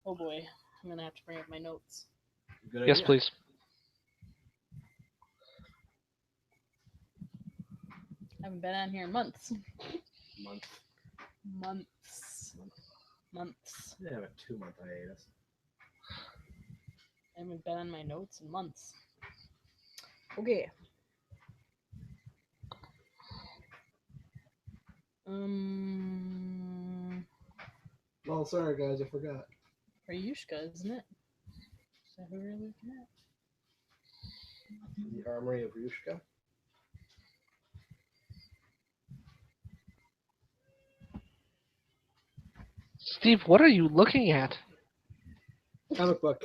Oh boy, I'm gonna have to bring up my notes. Good Yes, idea. please. I haven't been on here in months. Month. Months. Months. Yeah, have a 2-month hiatus. I haven't been on my notes in months. Okay. Well, sorry guys, I forgot. Ryushka, isn't it? Is that who we're looking at? The Armory of Ryushka. Steve, what are you looking at? Comic book.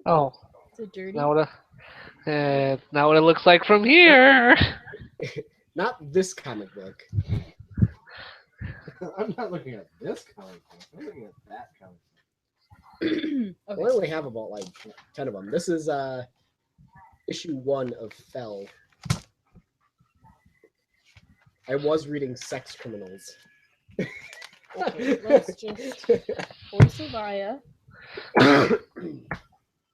Oh, Is it dirty? now what it looks like from here. Not this comic book. I'm not looking at this comic book. I'm looking at that comic book. Okay. I only have about like 10 of them. This is issue 1 of Fell. I was reading Sex Criminals. Okay, let's just. Voice of Aya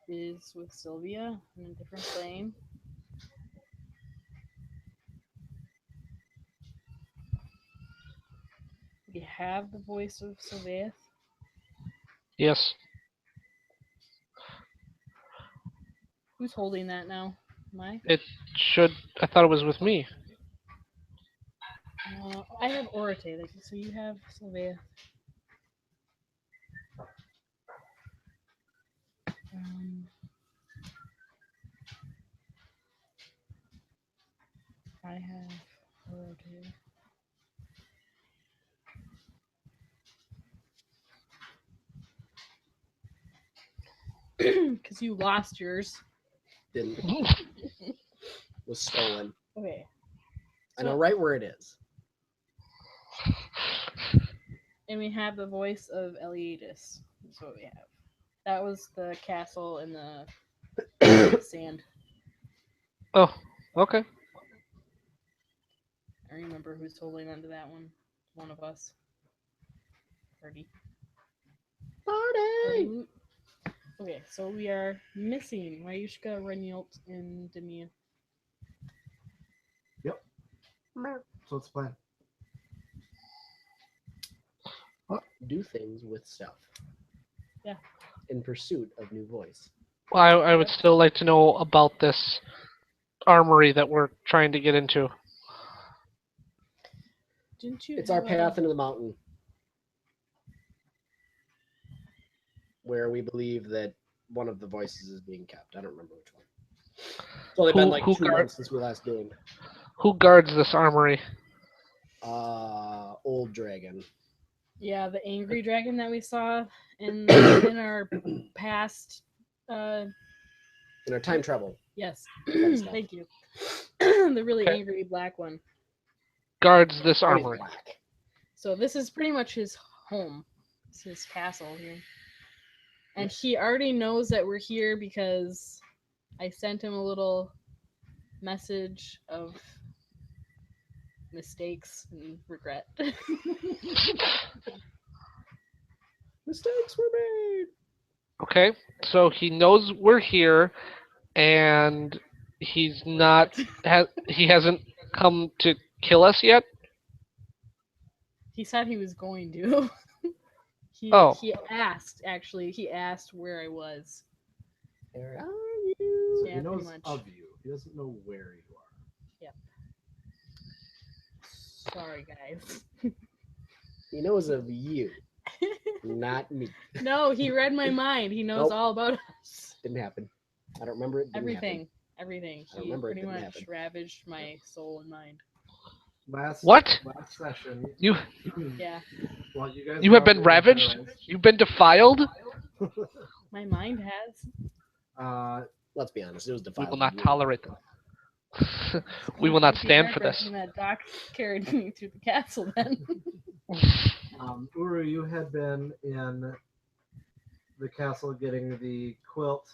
is with Sylvia in a different plane. We have the voice of Sylvia. Yes. Who's holding that now? Am I? It should. I thought it was with me. I have Orate, so you have Sylvia. I have Orate. Because you lost yours. Didn't. Was stolen. Okay. I know right where it is. And we have the voice of Eliadis. That's what we have. That was the castle in the sand. Oh, okay. I remember who's holding onto that one. One of us. Party. Party! Okay, so we are missing Ryushka, Renyult, and Demia. Yep. So what's the plan? Do things with stuff. Yeah. In pursuit of new voice. Well, I would still like to know about this armory that we're trying to get into. Didn't you? It's our path into the mountain. Where we believe that one of the voices is being kept. I don't remember which one. It's only been like 2 months since we last doomed. Who guards this armory? Old dragon. Yeah, the angry dragon that we saw in our past. In our time travel. Yes. Fun stuff. Thank you. The really angry black one. Guards this Oh, he's armory. black. So this is pretty much his home. It's his castle here. And he already knows that we're here because I sent him a little message of mistakes and regret. Mistakes were made. Okay, so he knows we're here, and he's not. He hasn't come to kill us yet. He said he was going to. He asked, actually. He asked where I was. Where are you? So Yeah, he knows pretty much. of you. He doesn't know where you are. Yep. Sorry, guys. He knows of you, not me. No, he read my mind. He knows all about us. Didn't happen. I don't remember it. Everything. I He remember it pretty didn't much happen. ravaged my soul and mind. Last session. You Yeah. Well, you guys. You have been ravaged. You've been defiled. My mind has. Let's be honest. It was We defiled. will not tolerate them. We will not stand for this. That doc carried me through the castle then. Uru, you had been in the castle getting the quilt.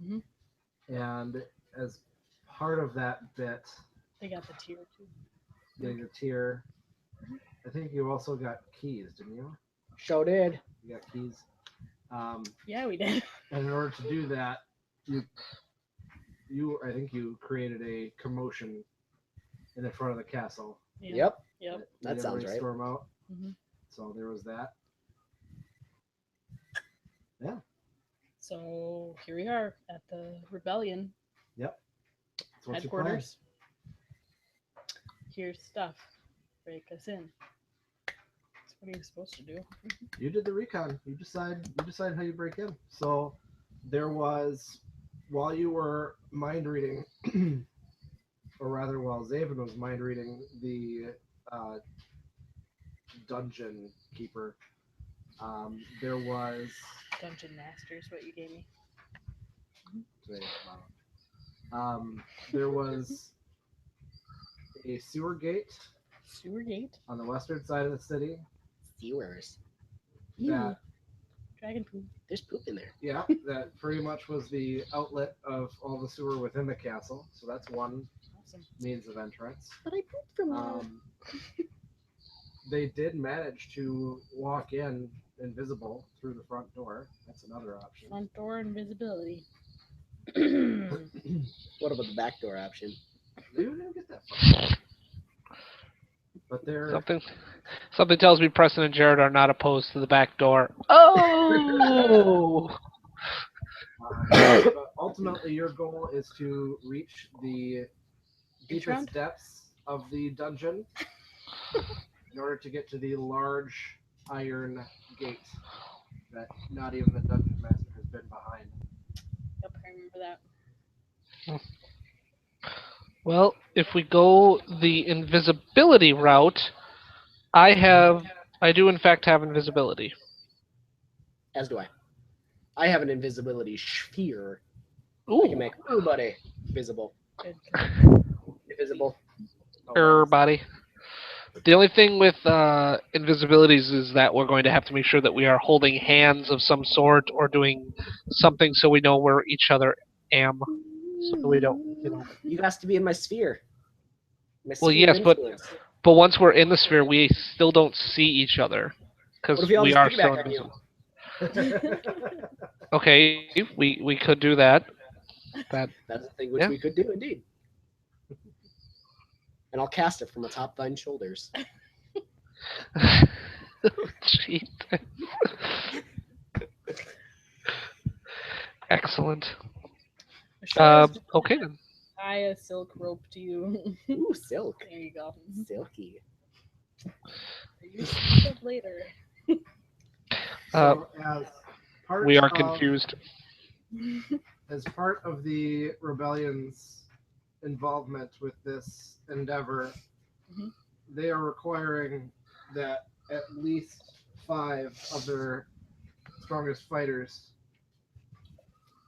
Mhm. And as part of that bit, They got the tier too. getting the tier, I think you also got keys, didn't you? Show did. You got keys. Yeah, we did. And in order to do that, I think you created a commotion in the front of the castle. Yep. Yep. Yep. That Made sounds everybody right. Storm out. Mhm. So there was that. Yeah. So here we are at the rebellion Yep. So what's your plan? headquarters. Here's stuff. Break us in. That's what he was supposed to do. You did the recon. You decide how you break in. So there was, while you were mind reading, or rather while Zaven was mind reading the dungeon keeper, there was Dungeon Master is what you gave me. there was a sewer gate Sewer gate. on the western side of the city. Viewers. That Dragon poop. There's poop in there. yeah, that pretty much was the outlet of all the sewer within the castle. So that's one Awesome. means of entrance. But I pooped from there. They did manage to walk in invisible through the front door. That's another option. Front door invisibility. What about the back door option? They didn't get that far. But they're Something tells me Preston and Jared are not opposed to the back door. Oh! but ultimately your goal is to reach the deepest Front? depths of the dungeon in order to get to the large iron gate that not even the dungeon master has been behind. Yep, I remember that. Well, if we go the invisibility route, I do in fact have invisibility. As do I. I have an invisibility sphere. I Ooh, can make everybody visible. Good. Invisible. everybody. The only thing with invisibilities is that we're going to have to make sure that we are holding hands of some sort or doing something so we know where each other am. So we don't, You got to be in my sphere. My Well, sphere of yes, but- influence. But once we're in the sphere, we still don't see each other because What if we all we just are piggyback still on you? invisible. Okay, we could do that. That's a thing which Yeah. we could do indeed. And I'll cast it from atop thine shoulders. Jeez. Excellent. Okay then. Tie a silk rope to you. Ooh, silk. There you go. Silky. You see it later. So as part We are of- confused. As part of the rebellion's involvement with this endeavor, Mhm. they are requiring that at least 5 of their strongest fighters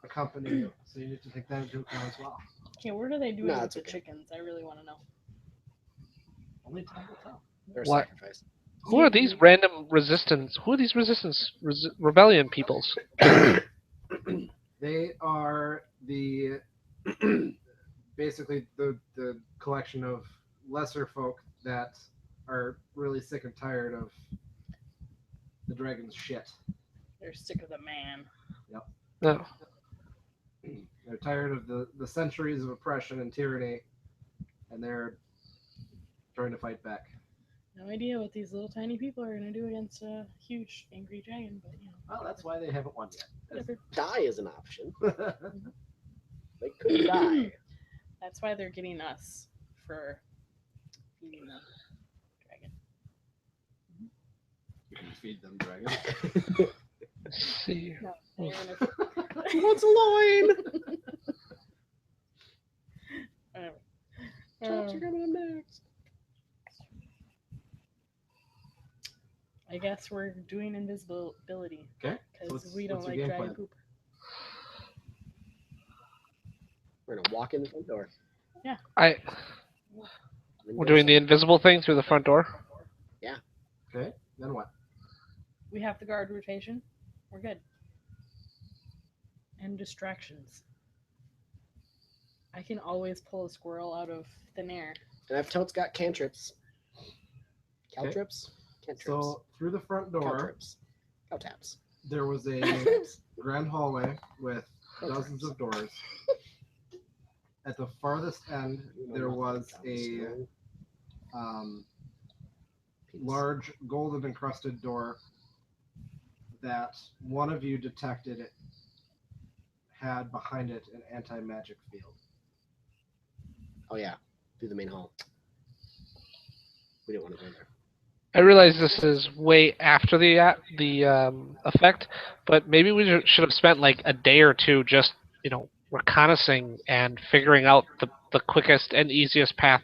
accompany you. So you need to take that into account as well. Okay, what are they doing No, with it's the okay. chickens? I really want to know. Only time will tell. They're What? sacrificed. Who are these random resistance? Who are these rebellion peoples? They are the basically the collection of lesser folk that are really sick and tired of the dragon's shit. They're sick of the man. No. They're tired of the centuries of oppression and tyranny, and they're trying to fight back. No idea what these little tiny people are gonna do against a huge angry dragon, but you know. Well, that's why they haven't won Whatever. Die is an option. yet. They could die. That's why they're getting us for feeding the dragon. You can feed them dragon. Let's see. No, they're gonna. He wants a loin. Whatever. Chops are coming up next. I guess we're doing invisibility Okay. because we don't what's your like game dragon plan? poop. We're gonna walk in the front door. We're doing the invisible thing through the front door. Okay. Then what? We have the guard rotation. We're good. And distractions. I can always pull a squirrel out of thin air. And I've totes got cantrips. Caltrips? Cantrips. So through the front door, Cantrips. Cow taps. there was a Cantrips. grand hallway with dozens of doors. At the farthest end, there was a large golden encrusted door that one of you detected had behind it an anti-magic field. Oh yeah, through the main hall. We didn't want to go there. I realize this is way after the effect, but maybe we should have spent like a day or two just reconnaissing and figuring out the quickest and easiest path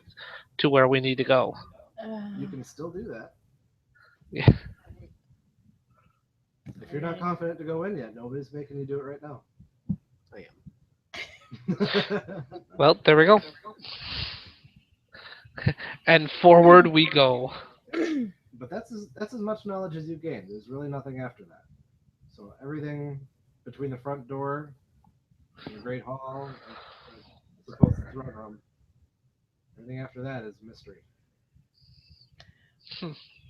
to where we need to go. You can still do that. Yeah. If you're not confident to go in yet, nobody's making you do it right now. I am. Well, there we go. And forward we go. But that's as much knowledge as you gained. There's really nothing after that. So everything between the front door, and the Great Hall, and supposed throne room, everything after that is mystery.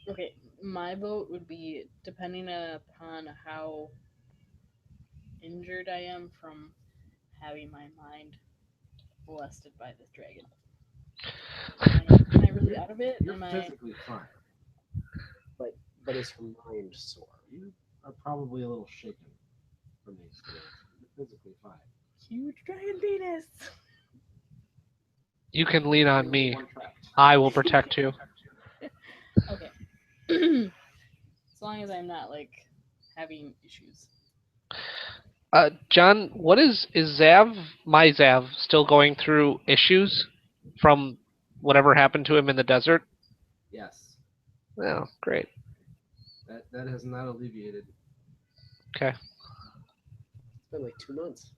Okay, my vote would be depending upon how injured I am from having my mind molested by this dragon. Am I really out of it? You're Am I? physically fine. But is her mind sore? You are probably a little shaken from the experience. You're physically fine. Huge dragon penis. You can lean on me. One trapped. I will protect you. Okay. As long as I'm not like having issues. John, what is my Zav still going through issues from whatever happened to him in the desert? Yes. Oh, great. That has not alleviated. Okay. It's been like 2 months.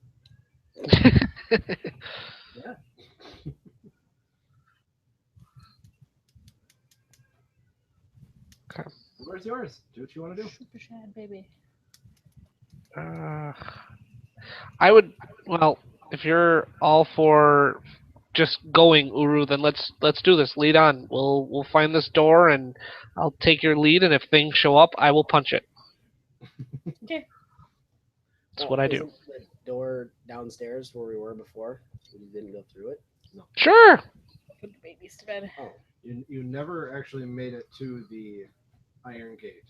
Yeah. Okay. Where's yours? Do what you want to do. Super shad, baby. I would. Well, if you're all for just going, Uru, then let's do this. Lead on. We'll find this door, and I'll take your lead. And if things show up, I will punch it. Okay. That's what I do. Isn't the door downstairs where we were before? We didn't go through it. No. Sure. Put the babies to bed. Oh, You never actually made it to the Iron Gate.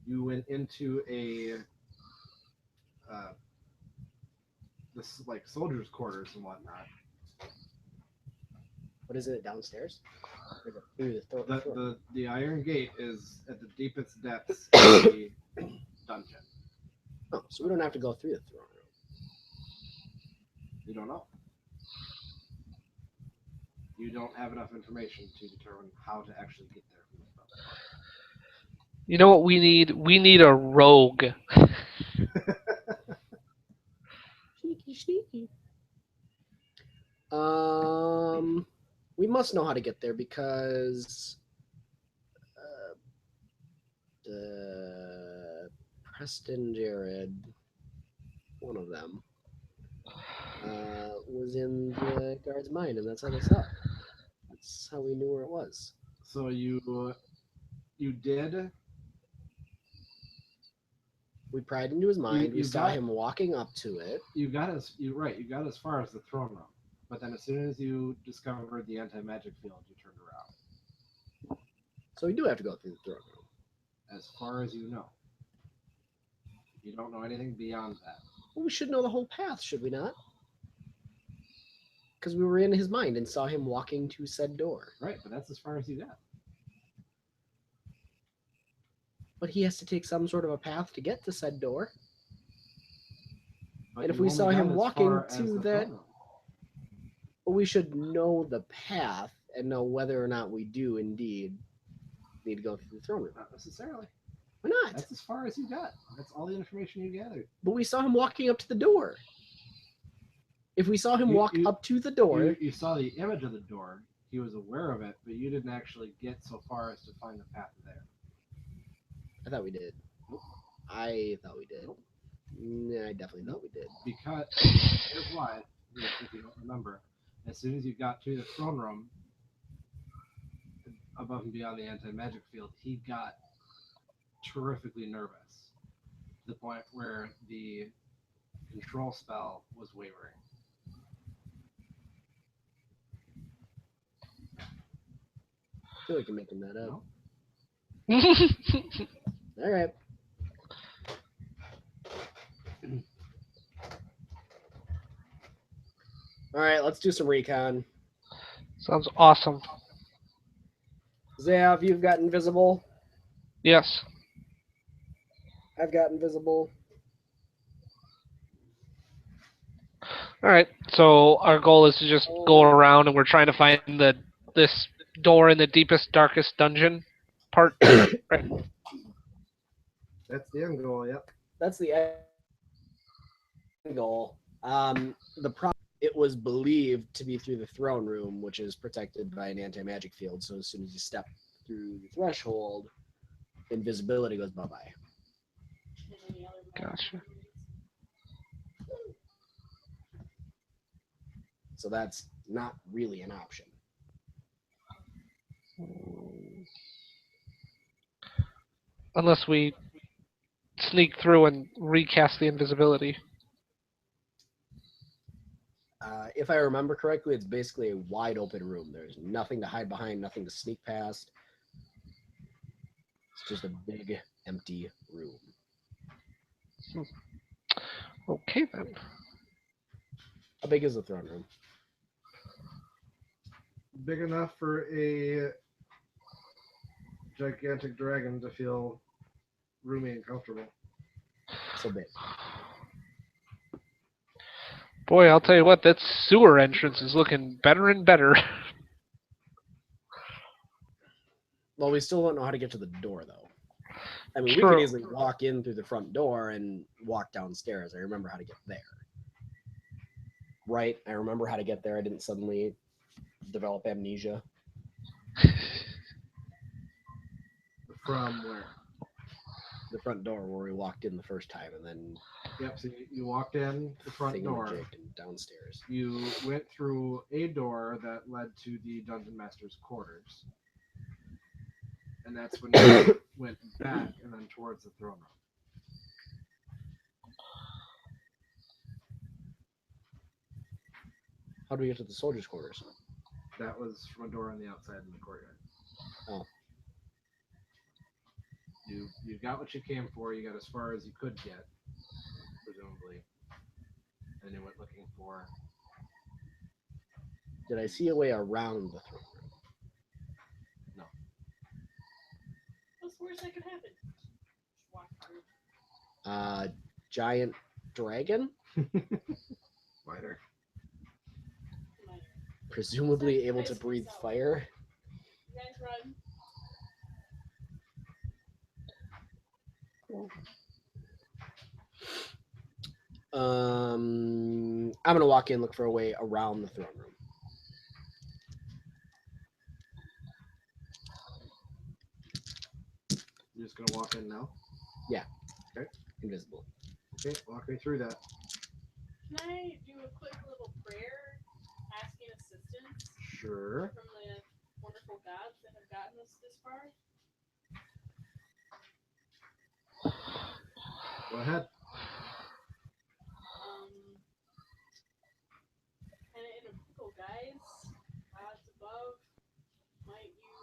You went into a this like soldiers' quarters and whatnot. what is it downstairs? Or through the throat. The Iron Gate is at the deepest depths of the dungeon. Oh, so we don't have to go through the throne room. You don't know. You don't have enough information to determine how to actually get there from the front. You know what we need? We need a rogue. Sneaky. We must know how to get there because Preston Jared, one of them, was in the guard's mind, and that's how they saw it. That's how we knew where it was. So you did. We pried into his mind. We you saw got- him walking up to it. You got as far as the throne room, but then as soon as you discovered the anti-magic field, you turned around. So we do have to go through the throne room. As far as you know, you don't know anything beyond that. Well, we should know the whole path, should we not? Because we were in his mind and saw him walking to said door. Right, but that's as far as you got. But he has to take some sort of a path to get to said door. But And if you we only saw got him as walking far as to the that- throne room. But we should know the path and know whether or not we do indeed need to go through the throne room. Not necessarily. Why not? That's as far as you got. That's all the information you gathered. But we saw him walking up to the door. If we saw him walk up to the door, You saw the image of the door. He was aware of it, but you didn't actually get so far as to find the path there. I thought we did. I thought we did. I definitely thought we did. Because here's why, if you don't remember, as soon as you got to the throne room, above and beyond the anti-magic field, he got terrifically nervous to the point where the control spell was wavering. I feel like you're making that up. No? All right. All right, let's do some recon. Sounds awesome. Zav, you've got invisible. Yes. I've got invisible. All right. So our goal is to just go around, and we're trying to find this door in the deepest, darkest dungeon part. Right. That's the end goal, yep. That's the end goal. The problem, it was believed to be through the throne room, which is protected by an anti-magic field. So as soon as you step through the threshold, invisibility goes bye-bye. Gotcha. So that's not really an option. Unless we sneak through and recast the invisibility. If I remember correctly, it's basically a wide open room. There's nothing to hide behind, nothing to sneak past. It's just a big, empty room. Okay, then. How big is the throne room? Big enough for a gigantic dragon to feel roomy and comfortable. So big. Boy, I'll tell you what, that sewer entrance is looking better and better. Well, we still don't know how to get to the door, though. I mean, we True. could easily walk in through the front door and walk downstairs. I remember how to get there. Right? I remember how to get there. I didn't suddenly develop amnesia. From where? The front door where we walked in the first time, and then Yep, so you walked in the front door. and downstairs. You went through a door that led to the dungeon master's quarters. And that's when you went back and then towards the throne room. How do we get to the soldiers' quarters? That was from a door on the outside in the courtyard. Oh. You got what you came for. You got as far as you could get, presumably. And you went looking for. Did I see a way around the throne room? No. What's the worst that could happen? Just walk through. Giant dragon? Wider. Presumably able to breathe fire? You guys run. I'm gonna walk in, look for a way around the throne room. You're just gonna walk in now? Yeah. Okay. Invisible. Okay, walk me through that. Can I do a quick little prayer asking assistance Sure. from the wonderful gods that have gotten us this far? Go ahead. Kind of in a pickle, guys. Gods above, might you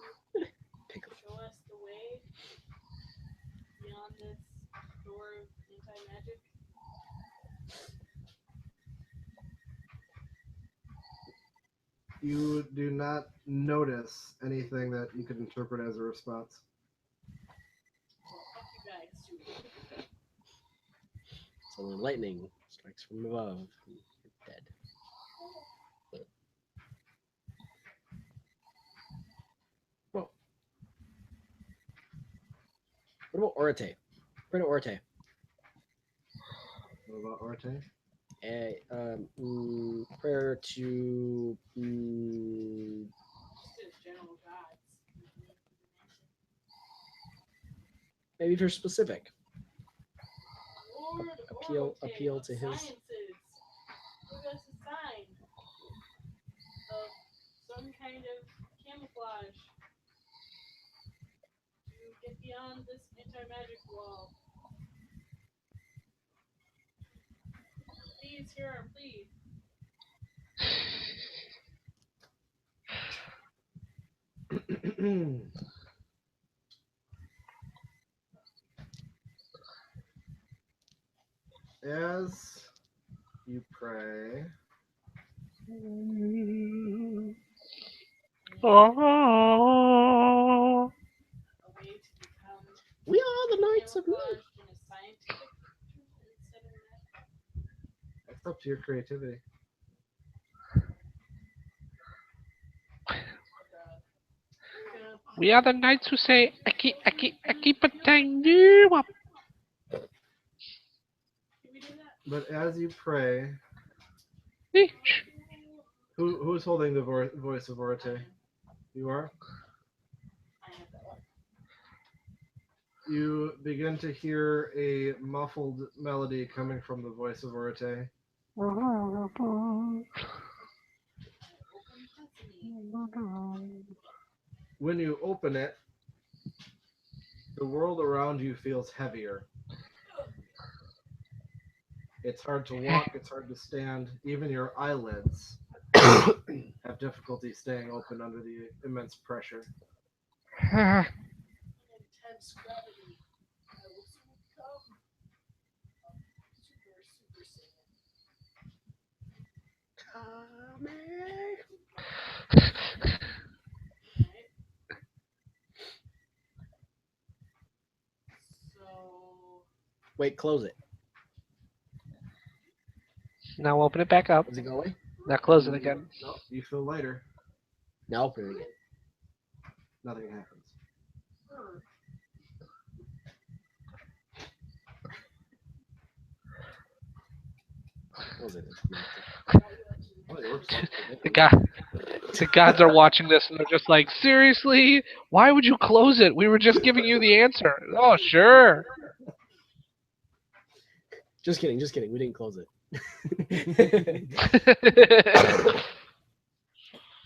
show us the way beyond this door of anti-magic? You do not notice anything that you could interpret as a response. Well, fuck you guys, too. So when lightning strikes from above, you're dead. Well, what about Orate? Pray to Orate. What about Orte? Prayer to Just as general gods. maybe for specific. Lord Appeal Orote to of his. Sciences, give us a sign of some kind of camouflage beyond this anti-magic wall. Please hear our plea. As you pray, Oh. A way to become We are the Knights of Night. camouflaged in a scientific truth instead of magic. it's up to your creativity. Good. We are the knights who say, I keep a tying you up. Can we do that? But as you pray, Eesh. who's holding the voice of Orate? You are? I have that one. You begin to hear a muffled melody coming from the voice of Orate. Open sesame. When you open it, the world around you feels heavier. It's hard to walk, it's hard to stand. Even your eyelids have difficulty staying open under the immense pressure. Intense gravity. I will soon become super saiyan. Right? So Wait, close it. Now open it back up. Does it go away? Now close it again. No, you feel lighter. Now open it again. Nothing happens. Close it. Oh, it works. The gods are watching this and they're just like, seriously? Why would you close it? We were just giving you the answer. Oh, sure. Just kidding. We didn't close it.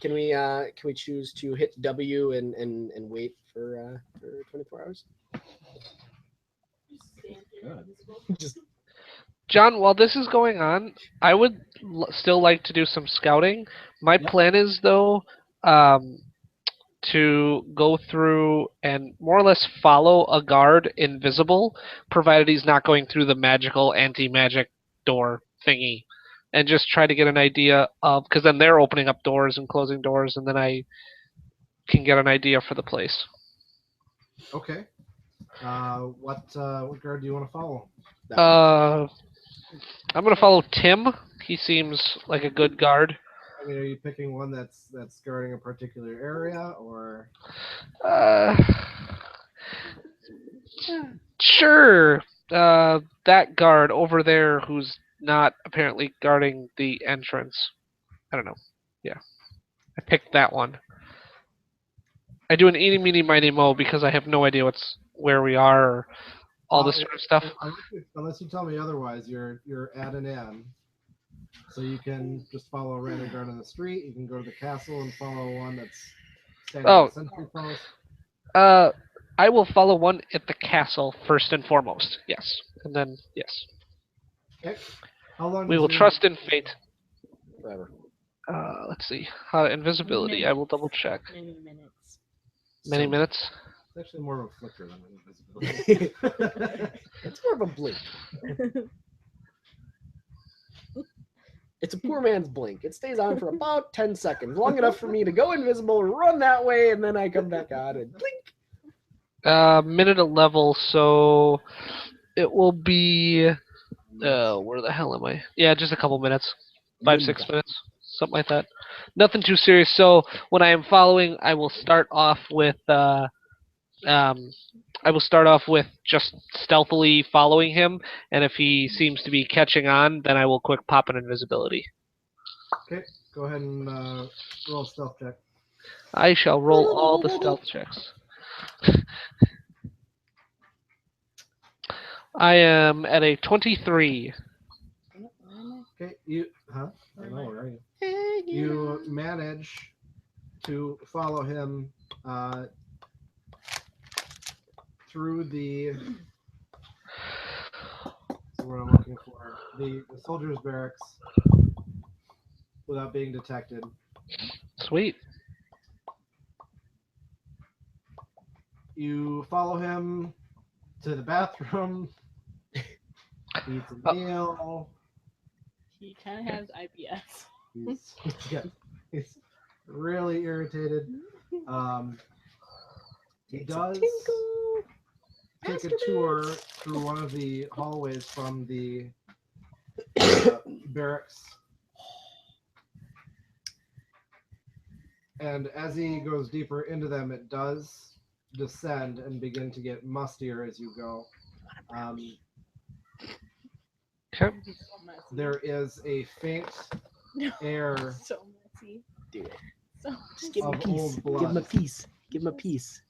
Can we choose to hit W and wait for 24 hours? just stand here Good. invisible. Just John, while this is going on, I would still like to do some scouting. My Yep. plan is, though, to go through and more or less follow a guard invisible, provided he's not going through the magical anti-magic door thingy, and just try to get an idea of, because then they're opening up doors and closing doors, and then I can get an idea for the place. Okay. What guard do you want to follow? I'm gonna follow Tim. He seems like a good guard. I mean, are you picking one that's guarding a particular area, or Sure. That guard over there who's not apparently guarding the entrance. I don't know. Yeah. I picked that one. I do an eeny meeny miny mo because I have no idea where we are or all this sort of stuff. Unless you tell me otherwise, you're at an inn, so you can just follow a random guard on the street. You can go to the castle and follow one that's standing at a sentry post. I will follow one at the castle first and foremost. Yes, and then yes. Okay. How long? We does will your- trust in fate. forever. Let's see. Invisibility. I will double check. Many minutes. Many minutes. It's actually more of a flicker than an invisibility. It's more of a blink. It's a poor man's blink. It stays on for about 10 seconds, long enough for me to go invisible, run that way, and then I come back on and blink. Minute a level, so it will be. Where the hell am I? Yeah, just a couple minutes. 5-6 minutes, something like that. Nothing too serious. So when I am following, I will start off with just stealthily following him, and if he seems to be catching on, then I will quick pop an invisibility. Okay, go ahead and roll a stealth check. I shall roll all the stealth checks. I am at a 23. Okay, I don't know, where are you? You manage to follow him through the. So what I'm looking for the soldiers' barracks without being detected. Sweet. You follow him to the bathroom. He eats a Oh. meal. He kind of has IBS. Yeah, he's really irritated. He does take a tour through one of the hallways from the barracks. And as he goes deeper into them, it does descend and begin to get mustier as you go. Okay. He's so messy. There is a faint air So messy. Do it. So Just give him a Of piece. old Give him a blood. piece. Give him a piece.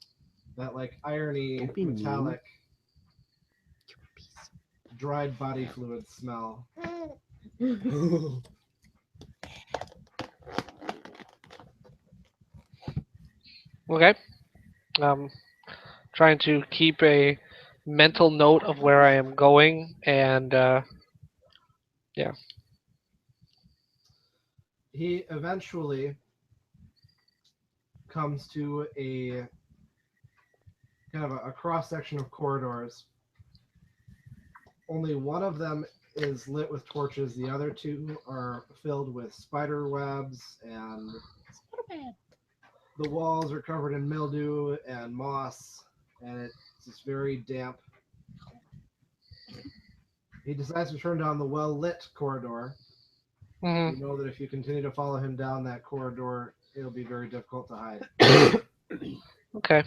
that like irony, Don't be mean. metallic, Give him a piece. dried body fluid smell. Okay. Trying to keep a mental note of where I am going, and He eventually comes to a kind of a cross section of corridors. Only one of them is lit with torches. The other two are filled with spider webs, and the walls are covered in mildew and moss, and it's just very damp. He decides to turn down the well-lit corridor. mhm. You know that if you continue to follow him down that corridor, it'll be very difficult to hide. Okay.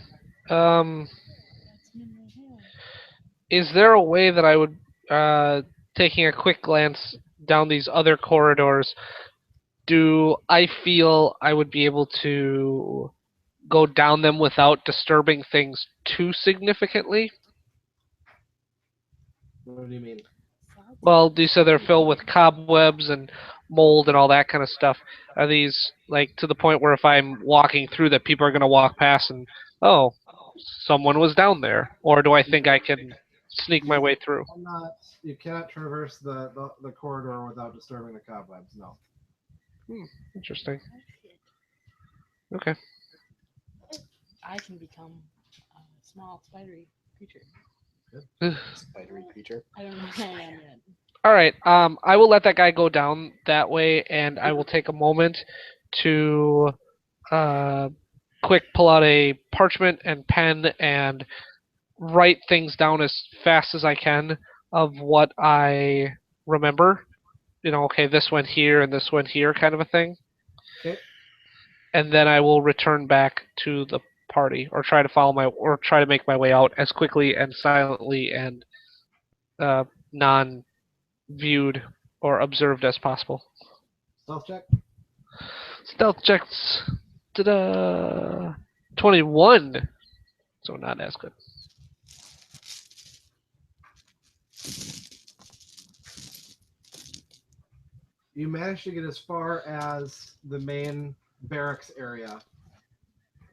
Is there a way that I would, taking a quick glance down these other corridors, do I feel I would be able to go down them without disturbing things too significantly? What do you mean? Well, you said they're filled with cobwebs and mold and all that kind of stuff. Are these like to the point where if I'm walking through that people are going to walk past and, oh, someone was down there? Or do I think I can sneak my way through? You cannot traverse the corridor without disturbing the cobwebs. No. Interesting. Okay. I can become a small spidery creature. Spidery creature. I don't know who I am yet. All right. I will let that guy go down that way, and I will take a moment to quick pull out a parchment and pen and write things down as fast as I can of what I remember. You know, okay, this went here and this went here, kind of a thing. Okay. And then I will return back to the party, or try to make my way out as quickly and silently and non-viewed or observed as possible. Stealth check. Stealth checks. Ta-da! 21. So not as good. You managed to get as far as the main barracks area,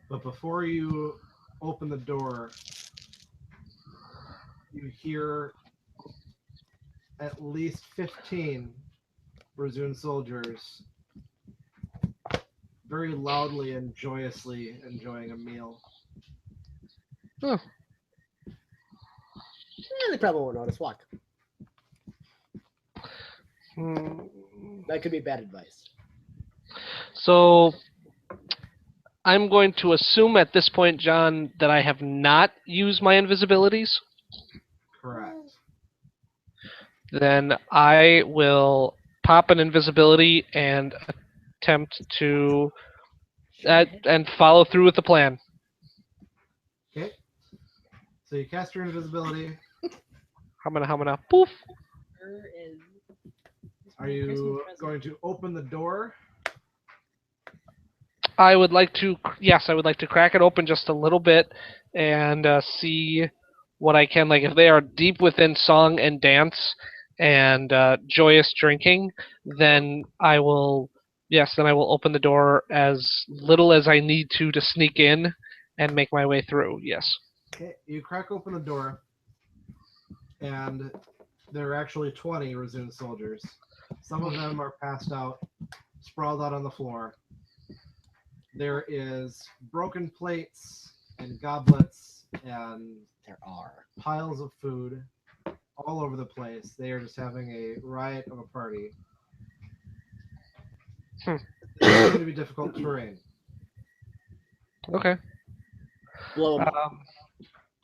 but before you open the door, you hear at least 15 Brazoon soldiers very loudly and joyously enjoying a meal. Yeah, they probably won't notice. Walk. That could be bad advice. So I'm going to assume at this point, John, that I have not used my invisibilities. Correct. Then I will pop an invisibility and attempt to and follow through with the plan. Okay. So you cast your invisibility. Hamana, poof. Where is Are you going to open the door? I would like to crack it open just a little bit and see what I can. Like if they are deep within song and dance and joyous drinking, then I will. Yes, then I will open the door as little as I need to sneak in and make my way through. Yes. Okay, you crack open the door, and there are actually 20 Razoon soldiers. Some of them are passed out, sprawled out on the floor. There is broken plates and goblets and There are. piles of food all over the place. They are just having a riot of a party. It's going to be difficult terrain. Okay. Blow 'em up.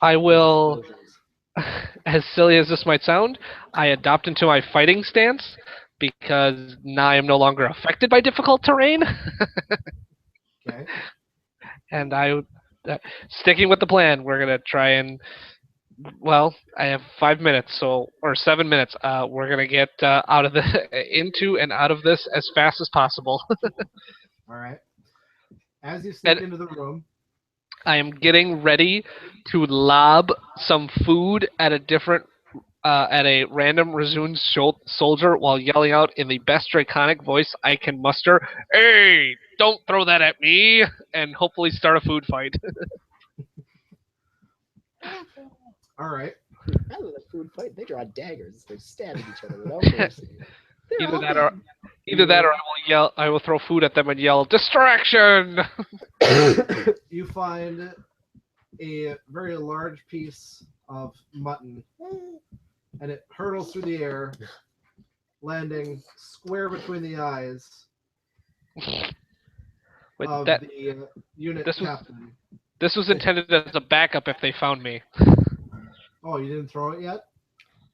I will, as silly as this might sound, I adopt into my fighting stance because now I am no longer affected by difficult terrain, Okay. and sticking with the plan, we're gonna try and. Well, I have 5 minutes, or 7 minutes. We're gonna get out of the into and out of this as fast as possible. All right. As you sneak And into the room, I am getting ready to lob some food at a random Razoon soldier while yelling out in the best draconic voice I can muster, "Hey, don't throw that at me!" and hopefully start a food fight. all right. Out of the food fight, they draw daggers. They're stabbing each other without mercy. They're Either all that or I will throw food at them and yell, "Distraction!" You find a very large piece of mutton, and it hurtles through the air, landing square between the eyes Wait, of that the unit this was- captain. this was intended as a backup if they found me. Oh, you didn't throw it yet?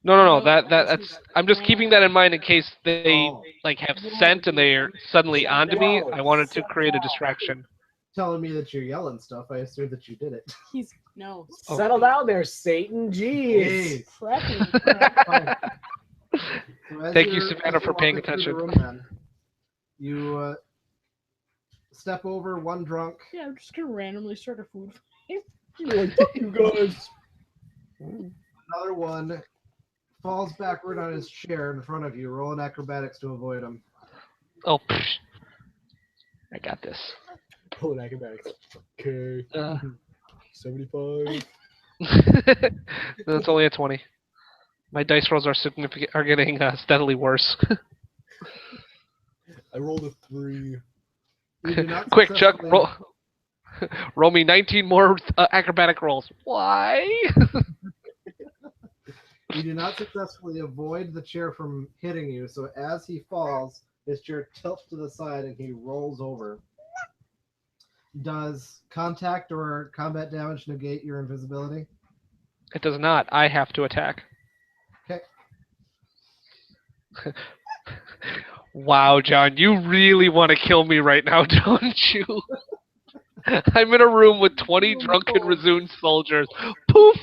No. No, That's. I'm just keeping that in mind in case they Oh, have scent and they're suddenly onto me. I wanted to create a distraction. telling me that you're yelling stuff. I assumed that you did it. He's no. Settle down there, Satan. Jeez. Hey, Prepping. fine. So as Thank you, you're- Savannah, as for you're paying walking through the attention. room, then, you step over one drunk. Yeah, I'm just gonna randomly start a food fight. You're like, fuck you guys. Another one falls backward on his chair in front of you. Roll an acrobatics to avoid him. Oh, I got this. Pull an acrobatics. Okay. 75. That's only a 20. My dice rolls are getting steadily worse. I rolled a 3. You do not Quick, Chuck, successfully- roll me 19 more acrobatic rolls. Why? You do not successfully avoid the chair from hitting you, so as he falls, his chair tilts to the side and he rolls over. Does contact or combat damage negate your invisibility? It does not. I have to attack. Okay. Wow, John, you really want to kill me right now, don't you? I'm in a room with 20 drunken Razoon soldiers. Poof!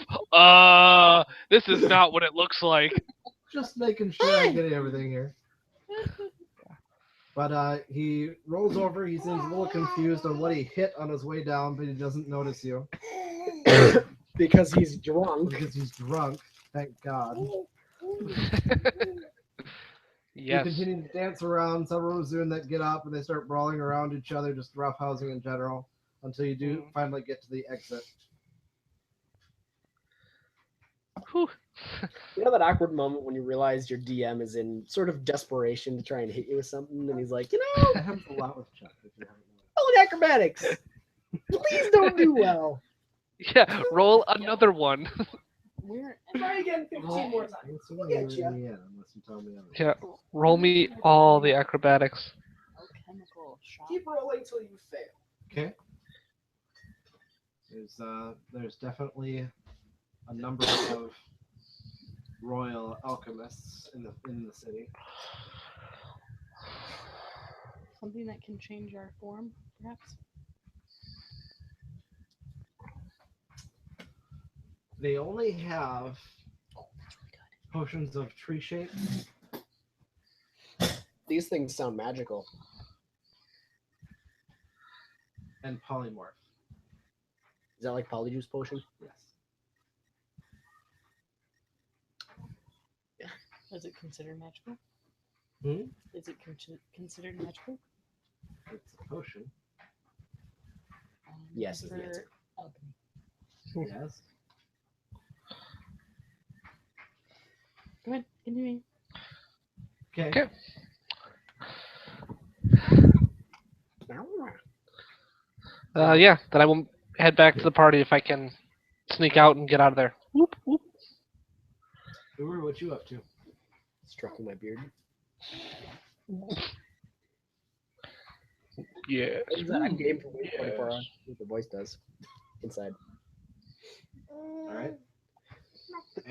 This is not what it looks like. Just making sure I'm getting everything here. But he rolls over. He seems a little confused on what he hit on his way down, but he doesn't notice you Because he's drunk. because he's drunk. Thank God. Yes. You continue to dance around. Several Razoon that get up and they start brawling around each other, just roughhousing in general, until you do finally get to the exit. Whew. You know that awkward moment when you realize your DM is in sort of desperation to try and hit you with something, and he's like, That happens a lot with Chuck. If you haven't noticed. roll the acrobatics. Please don't do well. Yeah, roll another one. Where? Try again 15 more times. I'm assuming Look you're at in you. the end, unless you tell me otherwise. Yeah, roll me all the acrobatics. Alchemical shop. Keep rolling till you fail. Okay. There's definitely a number of royal alchemists in the city. Something that can change our form, perhaps. They only have potions of tree shape. These things sound magical. And polymorph. Is that like Polyjuice potion? Yes. Is it considered magical? Hmm? Is it considered magical? It's a potion. Yes is the answer. For alchemy. Yes. Come on, continue. Okay. Okay. Yeah, then I will head back to the party if I can sneak out and get out of there. Whoop, whoop. Uber, what you up to? Stroking my beard. Yes. I'm game for wait 24 hours. What the voice does. Inside. All right.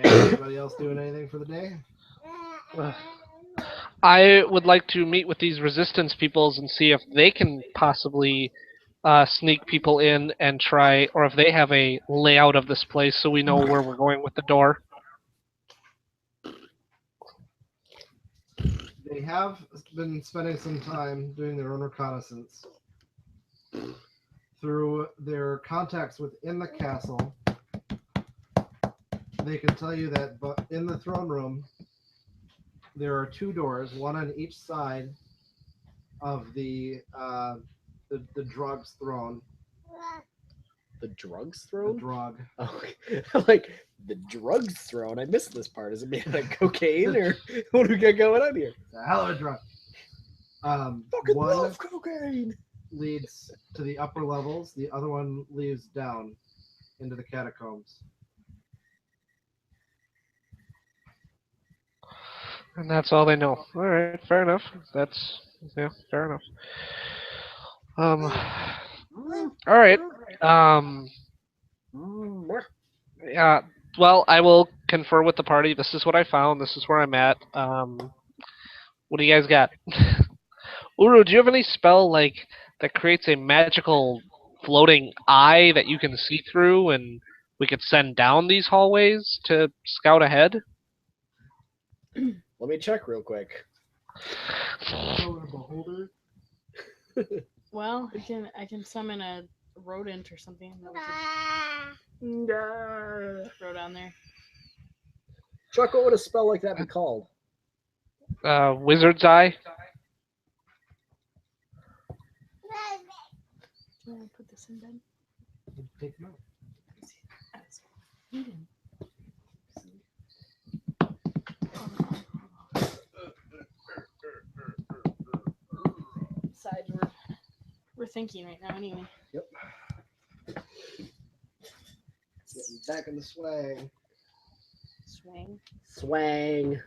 Anybody else doing anything for the day? I would like to meet with these resistance peoples and see if they can possibly sneak people in and try, or if they have a layout of this place so we know where we're going with the door. They have been spending some time doing their own reconnaissance. Through their contacts within the castle, they can tell you that in the throne room, there are 2 doors, one on each side of the drug's throne. The drugs The throne? drug. Oh, like the drugs throne. I missed this part. Is it made out of cocaine or what do we got going on here? It's a hell of a drug. Fucking One love cocaine. leads to the upper levels. The other one leads down into the catacombs. And that's all they know. All right, fair enough. Yeah, fair enough. All right. Yeah. Well, I will confer with the party. This is what I found. This is where I'm at. What do you guys got? Uru, do you have any spell like that creates a magical floating eye that you can see through, and we could send down these hallways to scout ahead? Let me check real quick. Beholder. Well, I can summon a rodent or something that we could throw down there. Chuck, what would a spell like that be called? Wizard's eye. Do you want to put this in bed? Take them out. Besides, we're thinking right now anyway. Yep. Getting back in the swang. Swing. Swang.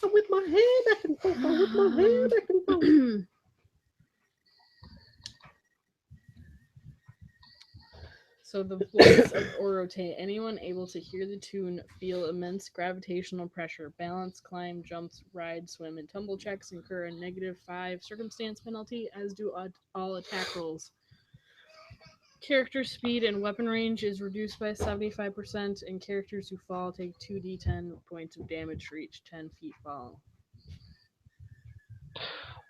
I'm with my head back and forth. I'm with my head back and forth. So the voice of Orote, anyone able to hear the tune feel immense gravitational pressure. Balance, climb, jumps, ride, swim, and tumble checks incur a -5 circumstance penalty, as do all attack rolls. Character speed and weapon range is reduced by 75%, and characters who fall take 2d10 points of damage for each 10 feet fall.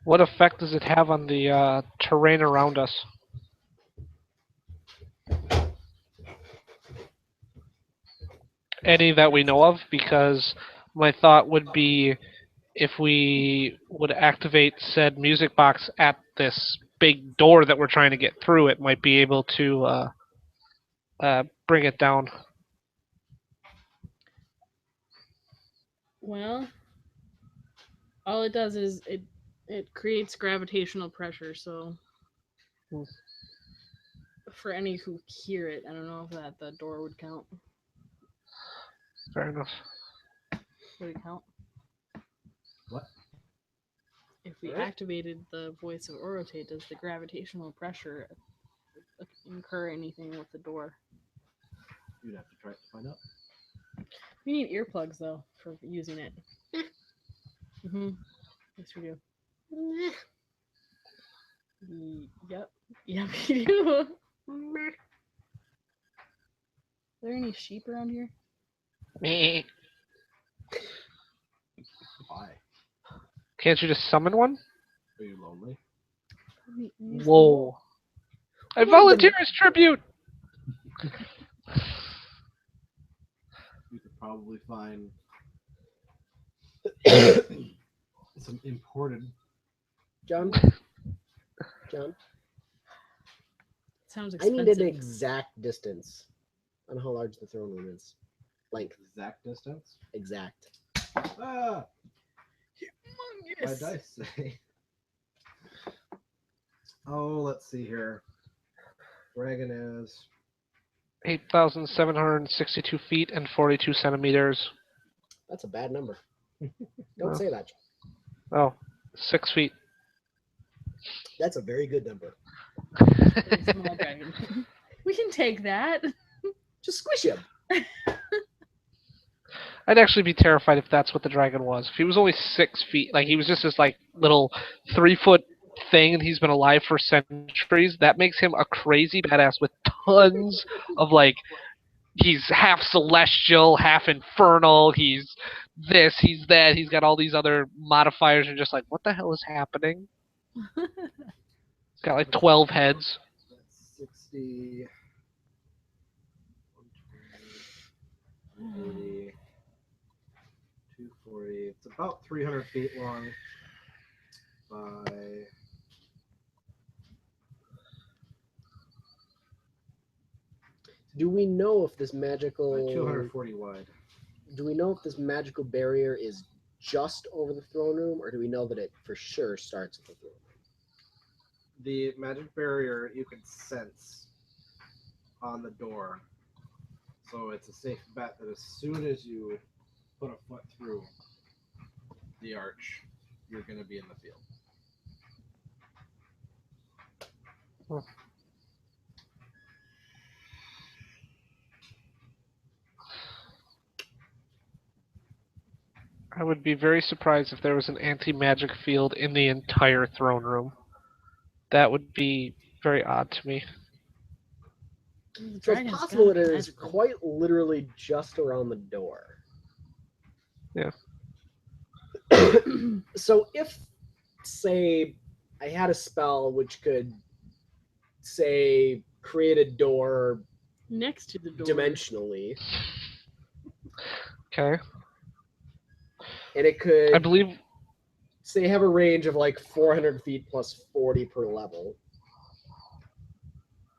What effect does it have on the terrain around us? Any that we know of, because my thought would be if we would activate said music box at this big door that we're trying to get through, it might be able to bring it down. Well, all it does is it creates gravitational pressure, so for any who hear it, I don't know if the door would count. Fair enough. Would it count? What? If we activated the voice of Orote, does the gravitational pressure incur anything with the door? You'd have to try to find out. We need earplugs though for using it. Yes, we do. Yep. Yep, we do. Are there any sheep around here? Why? Can't you just summon one? Are you lonely? Whoa. I volunteer as tribute! You could probably find some imported. John? Sounds I expensive. need an exact distance on how large the throne room is. Length. Exact distance. Exact. Ah, my Humongous. dice say. Oh, let's see here. Dragon is 8,762 feet and 42 centimeters. That's a bad number. Don't Well. say that. Oh, 6 feet. That's a very good number. Very small dragon. We can take that. Just squish him. I'd actually be terrified if that's what the dragon was. If he was only 6 feet, like he was just this like little 3-foot thing, and he's been alive for centuries. That makes him a crazy badass with tons of like. He's half celestial, half infernal. He's this, he's that. He's got all these other modifiers, and just like, what the hell is happening? He's got like 12 heads. that's 60. 120, 240. It's about 300 feet long by. Do we know if this magical? By 240 wide. Do we know if this magical barrier is just over the throne room, or do we know that it for sure starts at the throne room? The magic barrier you can sense on the door. So it's a safe bet that as soon as you put a foot through the arch, you're going to be in the field. I would be very surprised if there was an anti-magic field in the entire throne room. That would be very odd to me. The So dragon's it's possible gotta it be is magical. quite literally just around the door. Yeah. So if, say, I had a spell which could, say, create a door next to the door. dimensionally, Okay. and it could, I believe. say, have a range of like 400 feet plus 40 per level,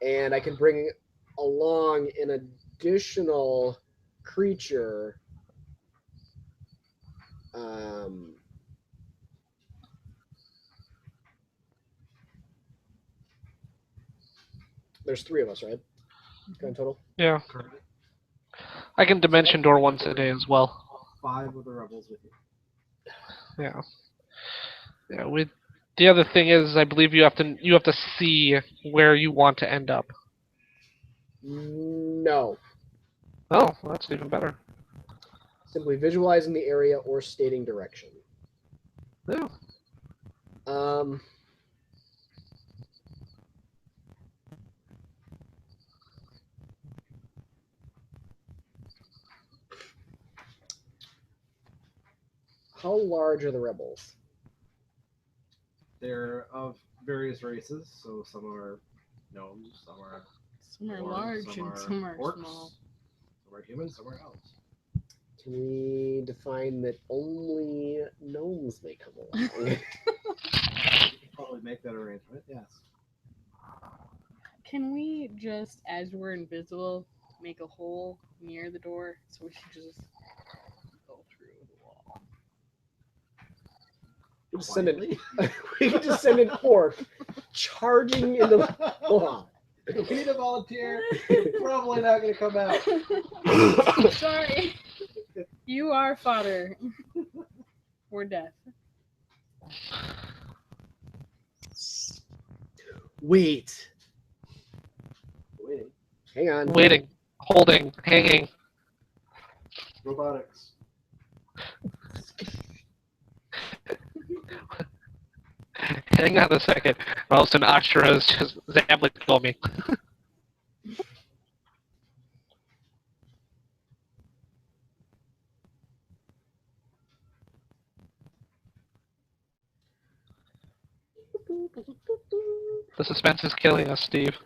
and I can bring along an additional creature. There's 3 of us, right? Grand total. Yeah. Correct. I can dimension door once a day as well. 5 of the rebels with you. Yeah. Yeah. With the other thing is, I believe you have to see where you want to end up. No. Oh, well, that's even better. Simply visualizing the area or stating direction. Yeah. How large are the rebels? They're of various races, so some are gnomes, some are Some are dwarves, large and some are orcs, small. some are humans, some are elves. Can we define that only gnomes may come along? You could probably make that arrangement, yes. Can we just, as we're invisible, make a hole near the door so we can just go through the wall? We could just send an orc charging into the. Oh. If we need a volunteer, probably not going to come out. Sorry. You are fodder. For death. Wait. Waiting. Hang on. Waiting, holding, hanging. Robotics. Hang on a second. Or else an Ashura is just zabbling for me. The suspense is killing us, Steve.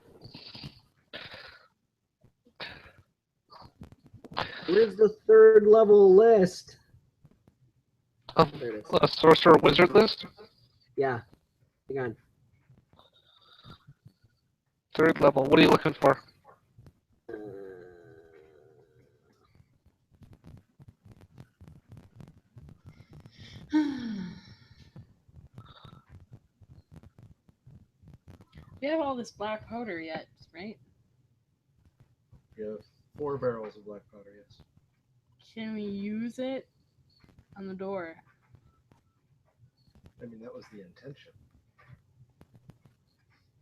Where's the 3rd level list? Of There it is. a sorcerer wizard list? Yeah. Hang on. 3rd level. What are you looking for? We have all this black powder yet, right? We have 4 barrels of black powder, yes. Can we use it on the door? I mean, that was the intention.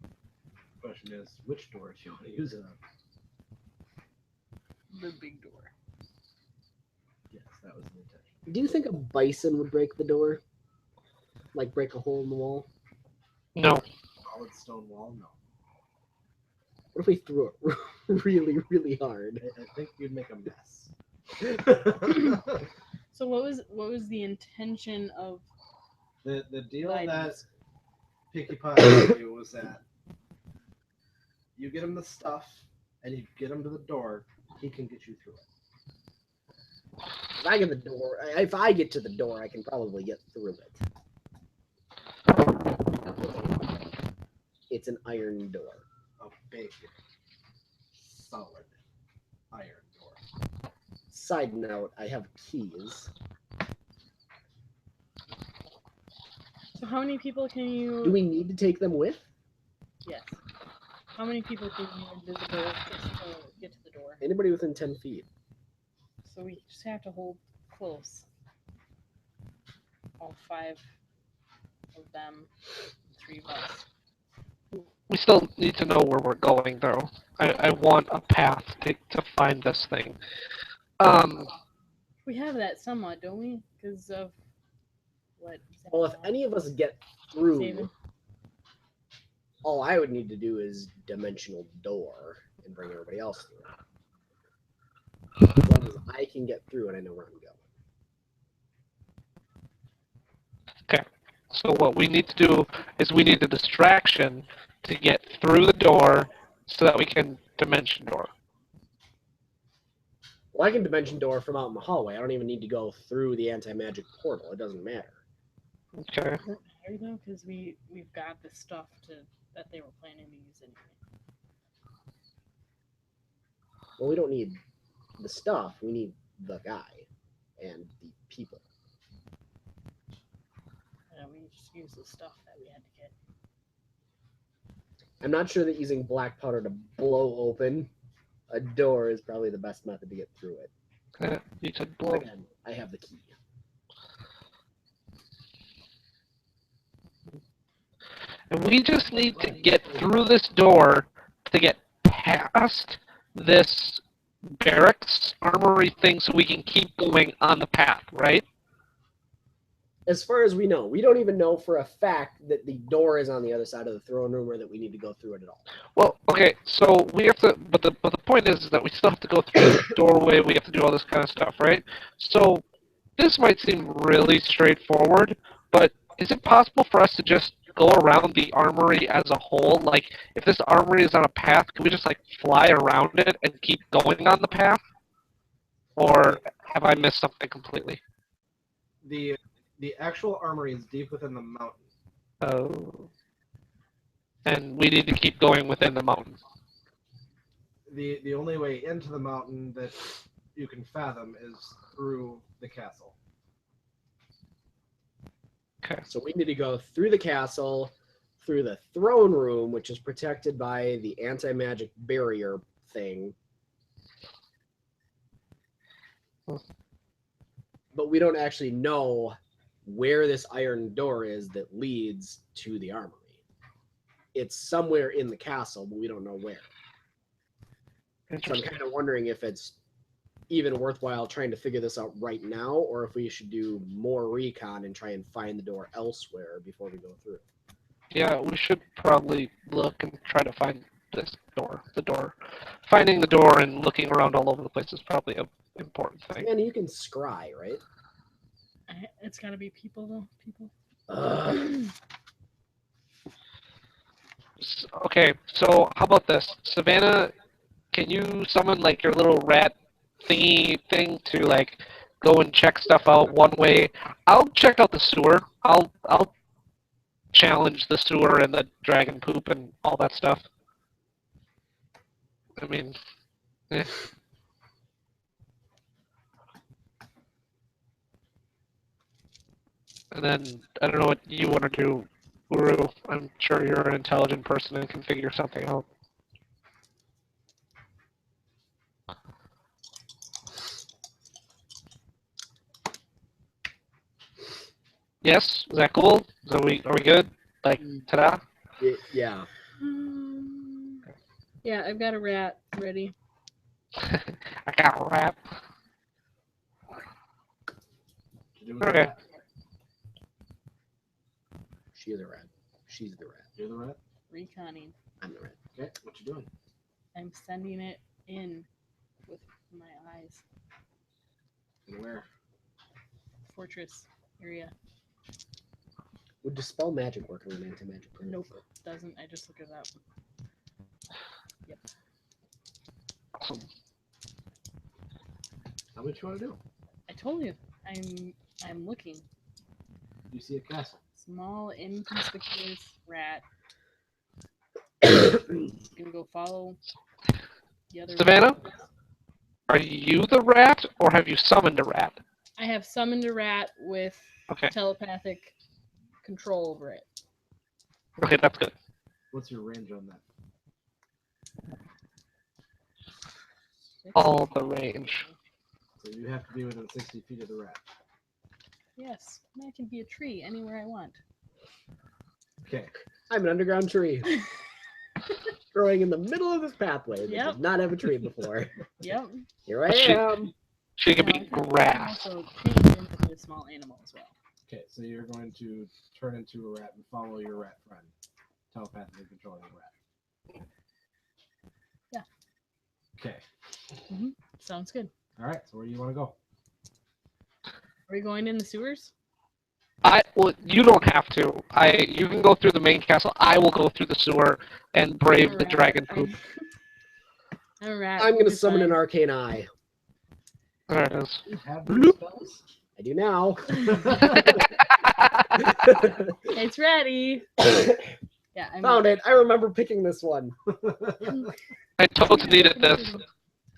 The question is, which door do you want to use it on? The big door. Yes, that was the intention. Do you think a bison would break the door? Like break a hole in the wall? No. Solid stone wall? No. What if we threw it really, really hard? I think you'd make a mess. So what was the intention of The deal Biden? that Picky Pie gave you was that you get him the stuff and you get him to the door, he can get you through it. If I get to the door, I can probably get through it. It's an iron door. A big, solid iron door. Side note, I have keys. So how many people can you? Do we need to take them with? Yes. How many people can you invisible just to get to the door? Anybody within 10 feet. So we just have to hold close. All 5 of them, 3 of us. We still need to know where we're going, though. I want a path to find this thing. We have that somewhat, don't we? Because of what? Well, if any of us get through, Saving. all I would need to do is dimensional door and bring everybody else through. As long as I can get through and I know where I'm going. So what we need to do is we need a distraction to get through the door so that we can dimension door. Well, I can dimension door from out in the hallway. I don't even need to go through the anti-magic portal. It doesn't matter. Okay. Does it matter though? Because we've got the stuff that they were planning to use anyway. Well, we don't need the stuff. We need the guy and the people. We just use the stuff that we had to get. I'm not sure that using black powder to blow open a door is probably the best method to get through it. You said But blow. again, I have the key. And we just need to get through this door to get past this barracks armory thing so we can keep going on the path, right? As far as we know, we don't even know for a fact that the door is on the other side of the throne room or that we need to go through it at all. Well, okay, so we have to, but the point is that we still have to go through the doorway, we have to do all this kind of stuff, right? So this might seem really straightforward, but is it possible for us to just go around the armory as a whole? Like, if this armory is on a path, can we just, like, fly around it and keep going on the path? Or have I missed something completely? The actual armory is deep within the mountain. Oh. And we need to keep going within the mountain. The only way into the mountain that you can fathom is through the castle. Okay. So we need to go through the castle, through the throne room, which is protected by the anti-magic barrier thing. But we don't actually know where this iron door is that leads to the armory. It's somewhere in the castle, but we don't know where. So I'm Interesting. kind of wondering if it's even worthwhile trying to figure this out right now, or if we should do more recon and try and find the door elsewhere before we go through. Yeah, we should probably look and try to find this door, the door. Finding the door and looking around all over the place is probably an important thing. And you can scry, right? It's got to be people though. People. Okay, so how about this? Savannah, can you summon like your little rat thingy thing to like go and check stuff out one way? I'll check out the sewer. I'll challenge the sewer and the dragon poop and all that stuff. I mean, And then I don't know what you want to do, Uru. I'm sure you're an intelligent person and can figure something out. Yes, is that cool? Are we good? Like, ta-da? Yeah. Yeah, I've got a rat ready. I got a rap. You do with the Okay. rat? She is a rat. She's the rat. You're the rat? Reconning. I'm the rat. Okay, what you doing? I'm sending it in with my eyes. And where? Fortress area. Would dispel magic work on an anti-magic person? Nope, doesn't. I just look it up. Yep. Awesome. How much you want to do? I told you. I'm looking. You see a castle. Small, inconspicuous rat. Gonna go follow the other. Savannah? Are you the rat, or have you summoned a rat? I have summoned a rat with Okay. telepathic control over it. Okay, that's good. What's your range on that? All the range. So you have to be within 60 feet of the rat. Yes, and I can be a tree anywhere I want. Okay. I'm an underground tree. Growing in the middle of this pathway that Yep. did not have a tree before. Yep. Here I She- am. She can Now, be I can grass. also change into a small animal as well. Okay, so you're going to turn into a rat and follow your rat friend. Telepathically controlling the rat. Yeah. Okay. Sounds good. All right, so where do you want to go? Are we going in the sewers? Well, you don't have to. You can go through the main castle. I will go through the sewer and brave I'm a the rat. dragon poop. I'm a rat. I'm going to It's summon an fine. arcane eye. There it is. You have those spells? I do now. It's ready. Yeah, I'm Found it. I remember picking this one. I totally needed this.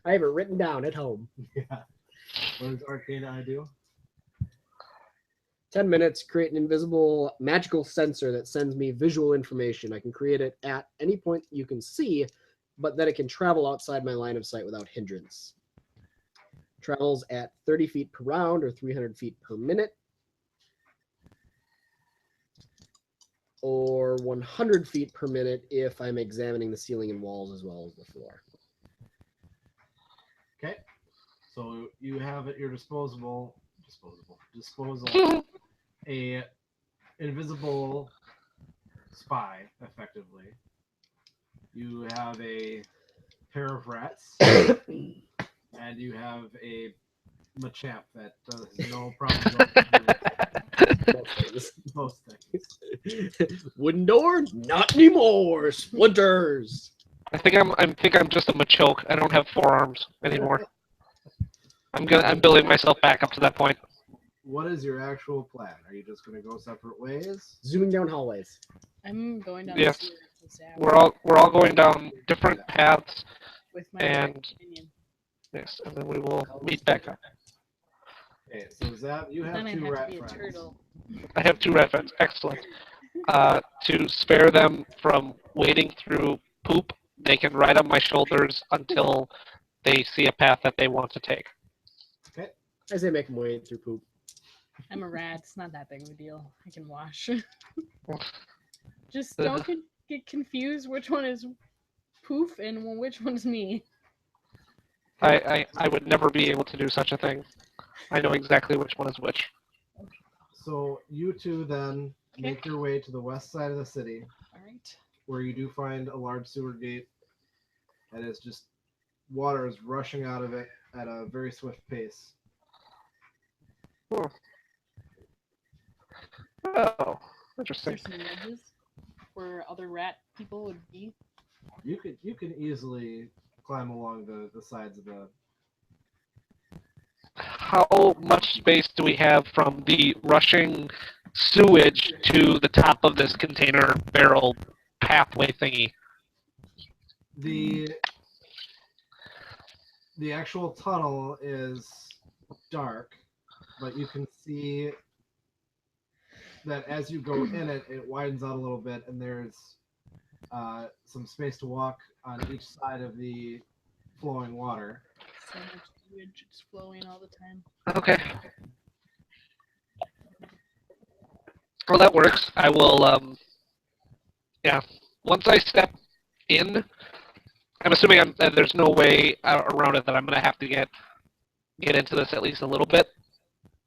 I have it written down at home. Yeah. What does Arcane Eye do? 10 minutes, create an invisible magical sensor that sends me visual information. I can create it at any point you can see, but then it can travel outside my line of sight without hindrance. Travels at 30 feet per round or 300 feet per minute, or 100 feet per minute if I'm examining the ceiling and walls as well as the floor. Okay. So you have at your disposal a invisible spy, effectively. You have a pair of rats, and you have a Machamp that does no problem. Most things. Wooden door? Not anymore. Splinters. I think I'm just a machoke. I don't have forearms anymore. I'm building myself back up to that point. What is your actual plan? Are you just going to go separate ways? Zooming down hallways. I'm going down Yes. the sewers with Zap We're all going down different paths, with my and opinion. yes, and then we will meet back up. Okay, so Zab, you have Then I two have rat to be a friends. turtle. I have two red friends. Excellent. To spare them from wading through poop, they can ride on my shoulders until they see a path that they want to take. I say make them wade through poop. I'm a rat. It's not that big of a deal. I can wash. Just don't get confused which one is Poof and which one's me. I would never be able to do such a thing. I know exactly which one is which. So you two then make your way to the west side of the city, All right. where you do find a large sewer gate, and it's just water is rushing out of it at a very swift pace. Oh, Is interesting. there some ledges where other rat people would be? You can easily climb along the sides of the. How much space do we have from the rushing sewage to the top of this container barrel pathway thingy? The actual tunnel is dark, but you can see that as you go in it, it widens out a little bit, and there's some space to walk on each side of the flowing water. So much sewage just flowing all the time. Okay. Well, that works. I will. Yeah. Once I step in, I'm assuming there's no way around it that I'm gonna have to get into this at least a little bit.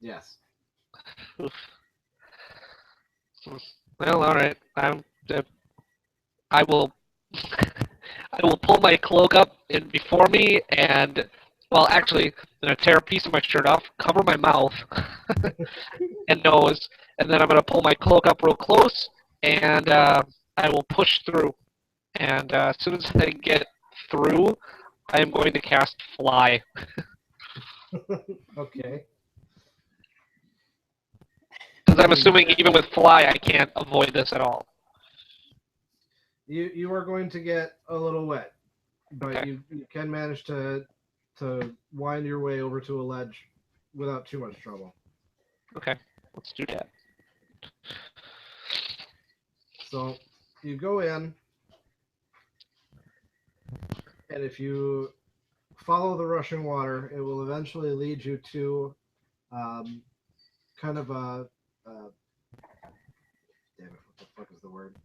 Yes. Oof. Well, all right. I will. I will pull my cloak up in before me, and well, actually, I'm gonna tear a piece of my shirt off, cover my mouth and nose, and then I'm gonna pull my cloak up real close, and I will push through. And as soon as I get through, I am going to cast Fly. Okay. Because I'm assuming even with Fly, I can't avoid this at all. You are going to get a little wet, but Okay. you can manage to wind your way over to a ledge without too much trouble. Okay, let's do that. So you go in, and if you follow the rushing water, it will eventually lead you to kind of damn it, what the fuck is the word?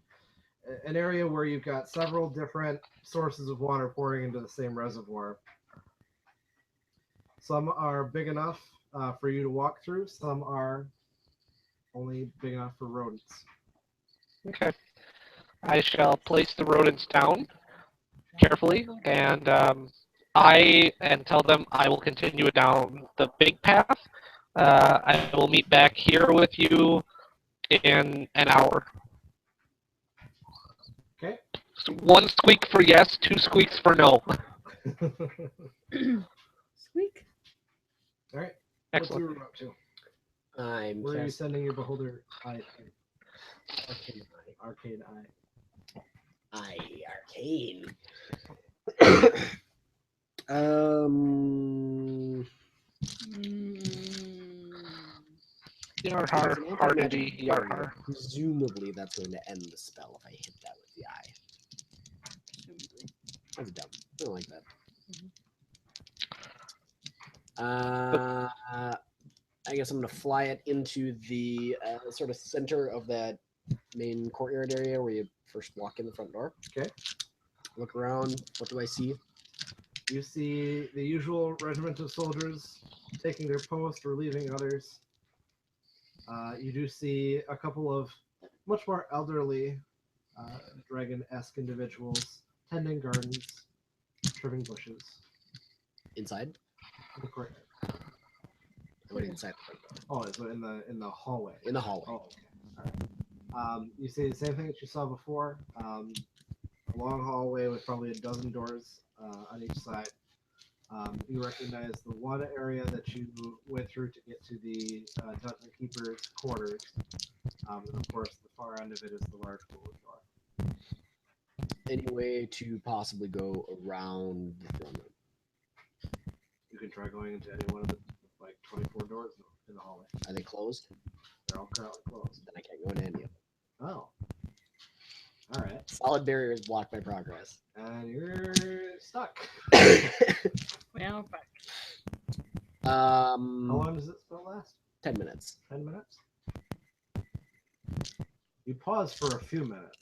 An area where you've got several different sources of water pouring into the same reservoir. Some are big enough for you to walk through. Some are only big enough for rodents. Okay. I shall place the rodents down carefully, and tell them I will continue down the big path. I will meet back here with you in an hour. Okay. So 1 squeak for yes, 2 squeaks for no. Squeak. All right. Excellent. What's your up to? I'm Where are you cast- sending your beholder eye to? Arcade eye. arcane. um. Yar har, hardity, yar har. Presumably, that's going to end the spell if I hit that with the eye. Presumably. That's dumb. I don't like that. I guess I'm going to fly it into the sort of center of that main courtyard area where you first walk in the front door. Okay. Look around. What do I see? You see the usual regiment of soldiers taking their post, relieving others. You do see a couple of much more elderly dragon-esque individuals tending gardens, trimming bushes. Inside? In the courtyard. I went inside the front door. Oh, is it in the hallway? In the hallway. Oh, okay. All right. You see the same thing that you saw before. A long hallway with probably a dozen doors on each side. You recognize the one area that you went through to get to the dungeon keeper's quarters. And of course, the far end of it is the large forward door. Any way to possibly go around the throne room? You can try going into any one of the 24 doors in the hallway. Are they closed? They're all currently closed. Then I can't go into any of them. Oh. All right. Solid barriers block my progress. And you're stuck. Well, fuck. How long does it spell last? 10 minutes. 10 minutes? You pause for a few minutes.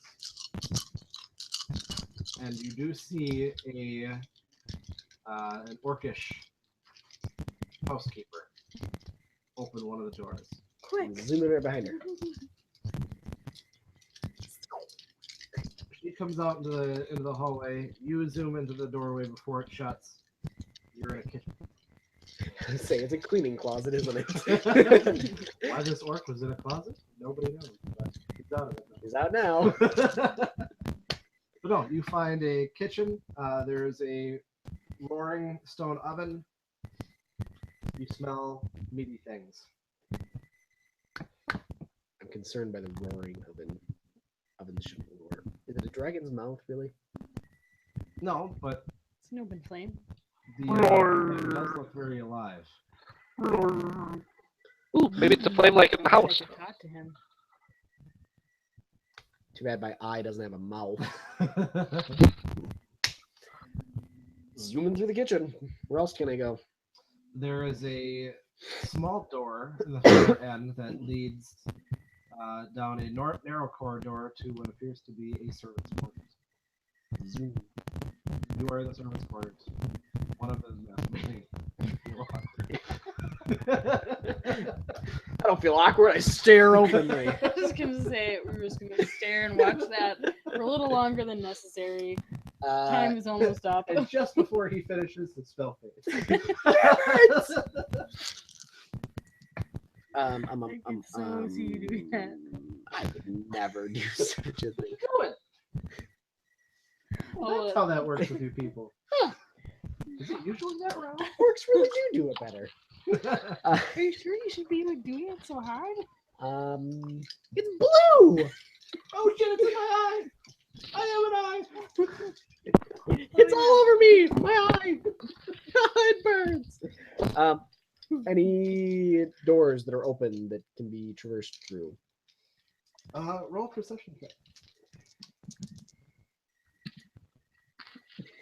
And you do see an orcish housekeeper open one of the doors. Quick. Zoom it right behind her. She comes out into the hallway. You zoom into the doorway before it shuts. You're in a kitchen. Say it's a cleaning closet, isn't it? Why this orc was in a closet? Nobody knows. But he's out of it now. He's out now. But no, you find a kitchen. There's a roaring stone oven. You smell meaty things. I'm concerned by the roaring oven. Ovens shouldn't roar. Is it a dragon's mouth, really? No, but It's an open flame. the it does look very alive. Ooh, maybe it's a flame like in the I house. could talk to him. Too bad my eye doesn't have a mouth. Zooming through the kitchen. Where else can I go? There is a small door in the far end that leads down a narrow corridor to what appears to be a servant's quarters. Zoom. You are in the servant's quarters. One of them I don't feel awkward. I stare openly. I was just gonna say we're just gonna stare and watch that for a little longer than necessary. Time is almost up. And just before he finishes the spell phase. I can so see you doing that. I would never do such a thing. Do it. Well, that's how that works with you people. Is it usually that round? Works really do it better. Are you sure you should be like doing it so hard? It's blue. Oh shit! It's in my eye. I have an eye. It's all over me. My eye. It burns. Any doors that are open that can be traversed through? Roll perception check.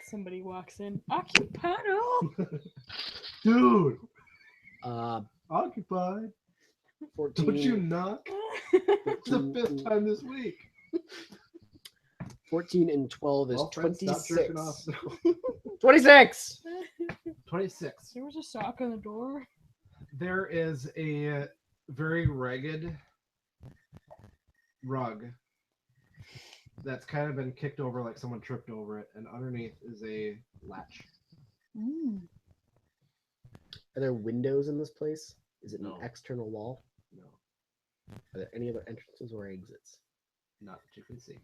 Somebody walks in. Occupado. Dude, Uh, occupied. 14. Don't you knock? It's the 5th time this week. 14 and 12 is Well, friends, stop 26. jerking off. 26. 26. There was a sock on the door. There is a very ragged rug that's kind of been kicked over like someone tripped over it, and underneath is a latch. Are there windows in this place? Is it No. an external wall? No, Are there any other entrances or exits? not that you can see.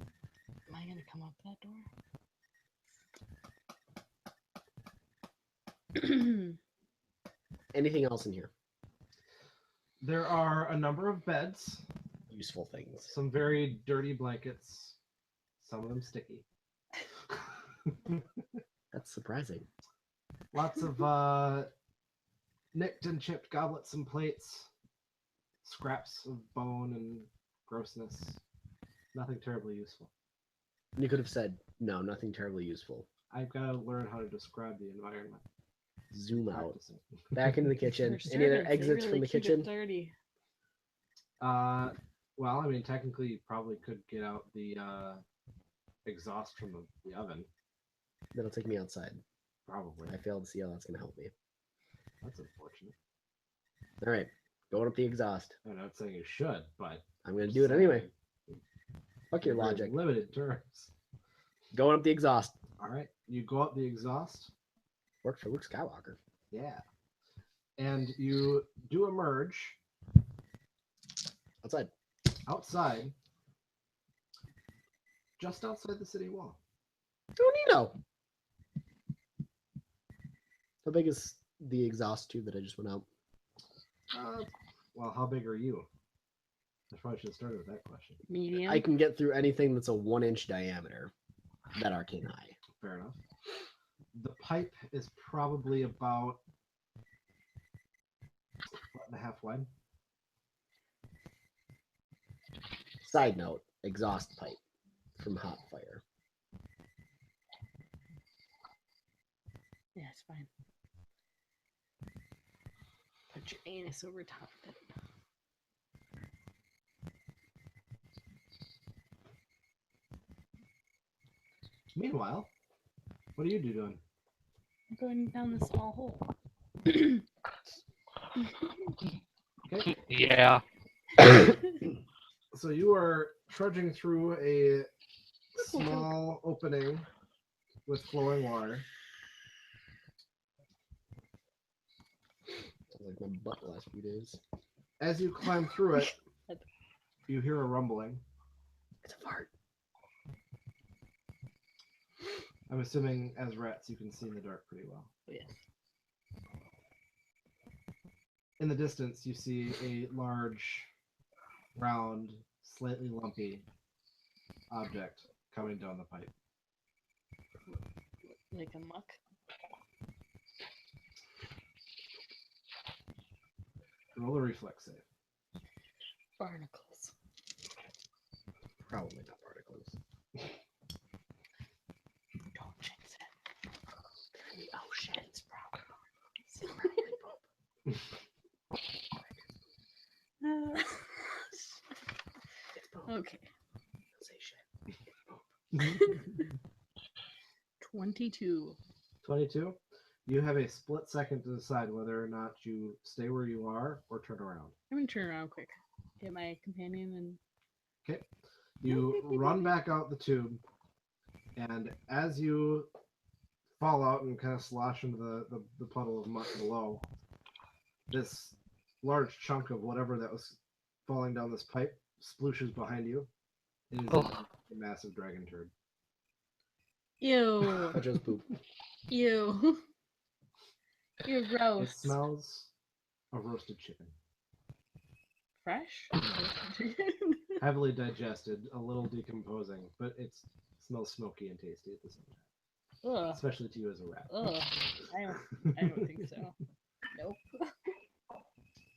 Am I gonna come up that door? Anything else in here? There are a number of beds, Useful things. some very dirty blankets, some of them sticky. That's surprising. Lots of nicked and chipped goblets and plates, scraps of bone and grossness. Nothing terribly useful. You could have said, no, nothing terribly useful. I've got to learn how to describe the environment. Zoom out. Practicing. Back into the kitchen. Your Any other servants, they exits really from the keep it kitchen? dirty. Well, I mean, technically, you probably could get out the exhaust from the oven. That'll take me outside. Probably. I failed to see how that's going to help me. That's unfortunate. All right. Going up the exhaust. I'm not saying you should, but I'm going to do it anyway. Fuck your very logic. Limited terms. Going up the exhaust. All right, you go up the exhaust. Worked for Luke Skywalker. Yeah. And you do emerge Outside. outside, just outside the city wall. Donino. How big is the exhaust tube that I just went out? Well, how big are you? I probably should have started with that question. Medium. I can get through anything that's a 1-inch diameter. That arcane high. Fair enough. The pipe is probably about 1.5 wide. Side note, exhaust pipe from hot fire. Yeah, it's fine. Put your anus over top of it. Meanwhile, what are you doing? I'm going down this small hole. Okay. Yeah. So you are trudging through a small opening with flowing water. Sounds like my butt the last few days. As you climb through it, you hear a rumbling. It's a fart. I'm assuming as rats you can see in the dark pretty well. Yes. In the distance, you see a large, round, slightly lumpy object coming down the pipe. Like a muck. Roll a reflex save. Barnacles. Probably not particles. Don't jinx it. They're in the oceans, Okay. Say shit. 22. 22. You have a split second to decide whether or not you stay where you are or turn around. I'm gonna turn around quick. Get my companion and Okay. You run back out the tube, and as you fall out and kind of slosh into the puddle of muck below, this large chunk of whatever that was falling down this pipe splooshes behind you. It is a massive dragon turd. ew. Just poop. Ew. You're It gross. smells of roasted chicken. Fresh? Heavily digested, a little decomposing, but it smells smoky and tasty at the same time. Ugh. Especially to you as a rat. Ugh. I don't think so. Nope.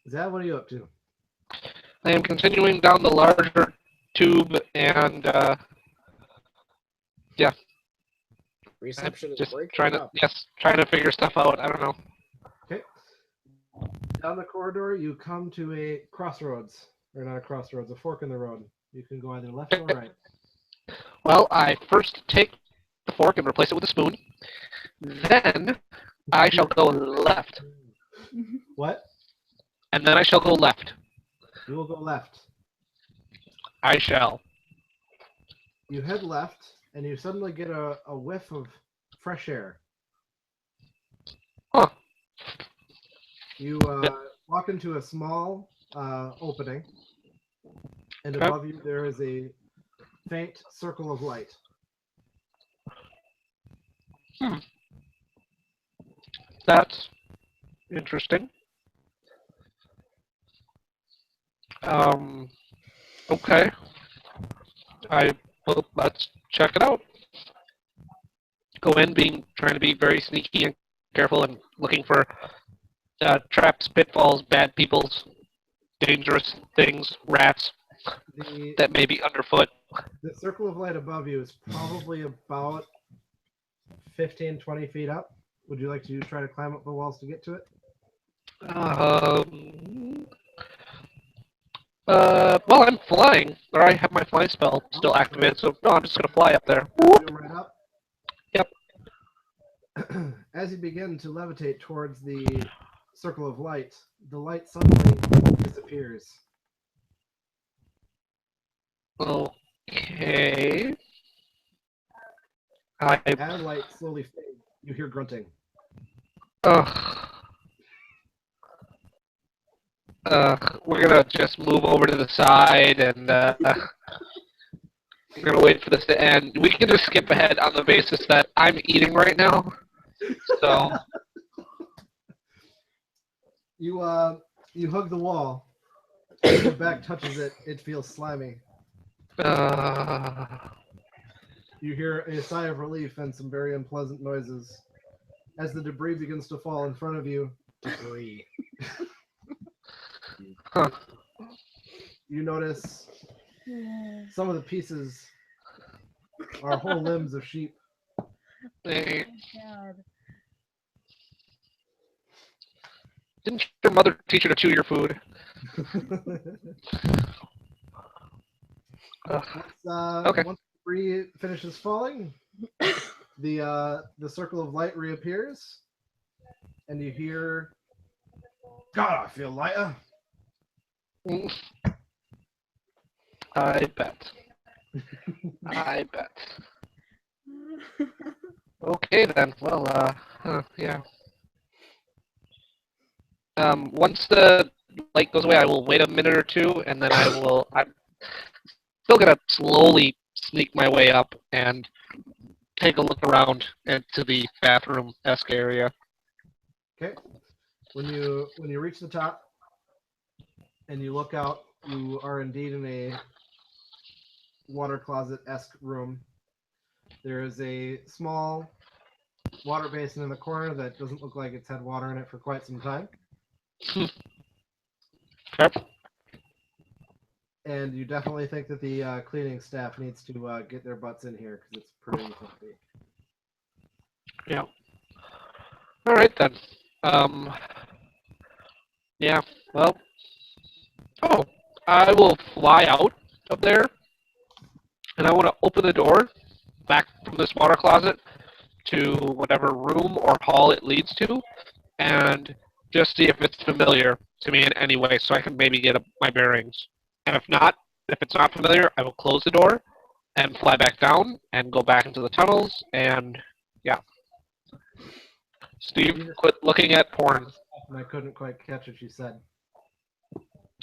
Zad, what are you up to? I am continuing down the larger tube, and Reception is just breaking trying to up. trying to figure stuff out. I don't know. Okay. Down the corridor, you come to a crossroads. Or not a crossroads, a fork in the road. You can go either left or right. Well, I first take the fork and replace it with a spoon. Then I shall go left, What? and then I shall go left. You will go left. I shall. You head left, and you suddenly get a whiff of fresh air. Huh. You walk into a small opening, and Okay. above you there is a faint circle of light. That's interesting. Okay. Well, let's check it out. Go in, trying to be very sneaky and careful, and looking for traps, pitfalls, bad peoples, dangerous things, rats that may be underfoot. The circle of light above you is probably about 15, 20 feet up. Would you like to try to climb up the walls to get to it? Well, I'm flying, or I have my fly spell still activated, so no, I'm just gonna fly up there. Zoom right up. Yep. As you begin to levitate towards the circle of light, the light suddenly disappears. Okay. As light slowly fades, you hear grunting. We're gonna just move over to the side, and we're gonna wait for this to end. We can just skip ahead on the basis that I'm eating right now. So You hug the wall. When your back touches it, it feels slimy. You hear a sigh of relief and some very unpleasant noises as the debris begins to fall in front of you. Debris. huh. You notice some of the pieces are whole limbs of sheep. Hey, God. didn't your mother teach you to chew your food? Okay. Once the debris finishes falling, the circle of light reappears, and you hear, "God, I feel lighter." I bet. I bet. Okay then. Well, yeah. Once the light goes away, I will wait a minute or two, and then I'm still gonna slowly sneak my way up and take a look around into the bathroom-esque area. Okay. When you reach the top and you look out, you are indeed in a water closet-esque room. There is a small water basin in the corner that doesn't look like it's had water in it for quite some time. Okay. And you definitely think that the cleaning staff needs to get their butts in here because it's pretty filthy. Yeah. All right then. Yeah. Well. Oh, I will fly out of there, and I want to open the door back from this water closet to whatever room or hall it leads to, and just see if it's familiar to me in any way, so I can maybe get my bearings. And if it's not familiar, I will close the door and fly back down and go back into the tunnels. And yeah, Steve, quit looking at porn. And I couldn't quite catch what you said.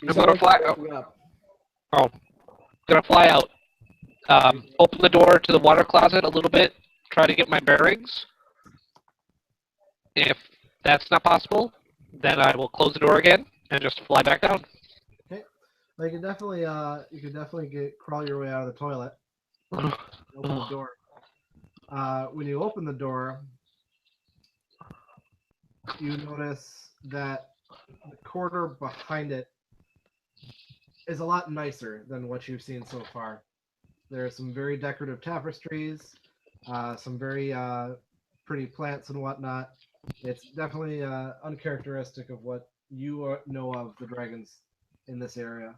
You I'm sound gonna like fly. you're breaking up. Oh, gonna fly out. Open the door to the water closet a little bit. Try to get my bearings. If that's not possible, then I will close the door again and just fly back down. Okay. Well, you can definitely crawl your way out of the toilet. Open the door. When you open the door, you notice that the corridor behind it is a lot nicer than what you've seen so far. There are some very decorative tapestries, some very pretty plants and whatnot. It's definitely uncharacteristic of what you know of the dragons in this area.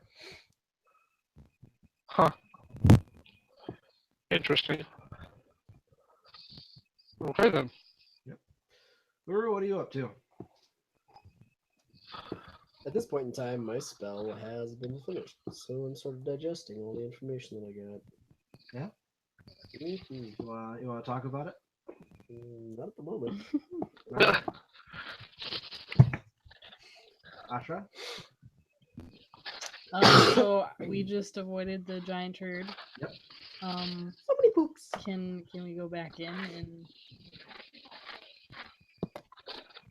Huh. Interesting. Okay then. Uru, what are you up to? At this point in time, my spell has been finished, so I'm sort of digesting all the information that I got. Yeah? Mm-hmm. You want to talk about it? Not at the moment. Right. Asha? So we just avoided the giant turd. Yep. So many poops. Can we go back in and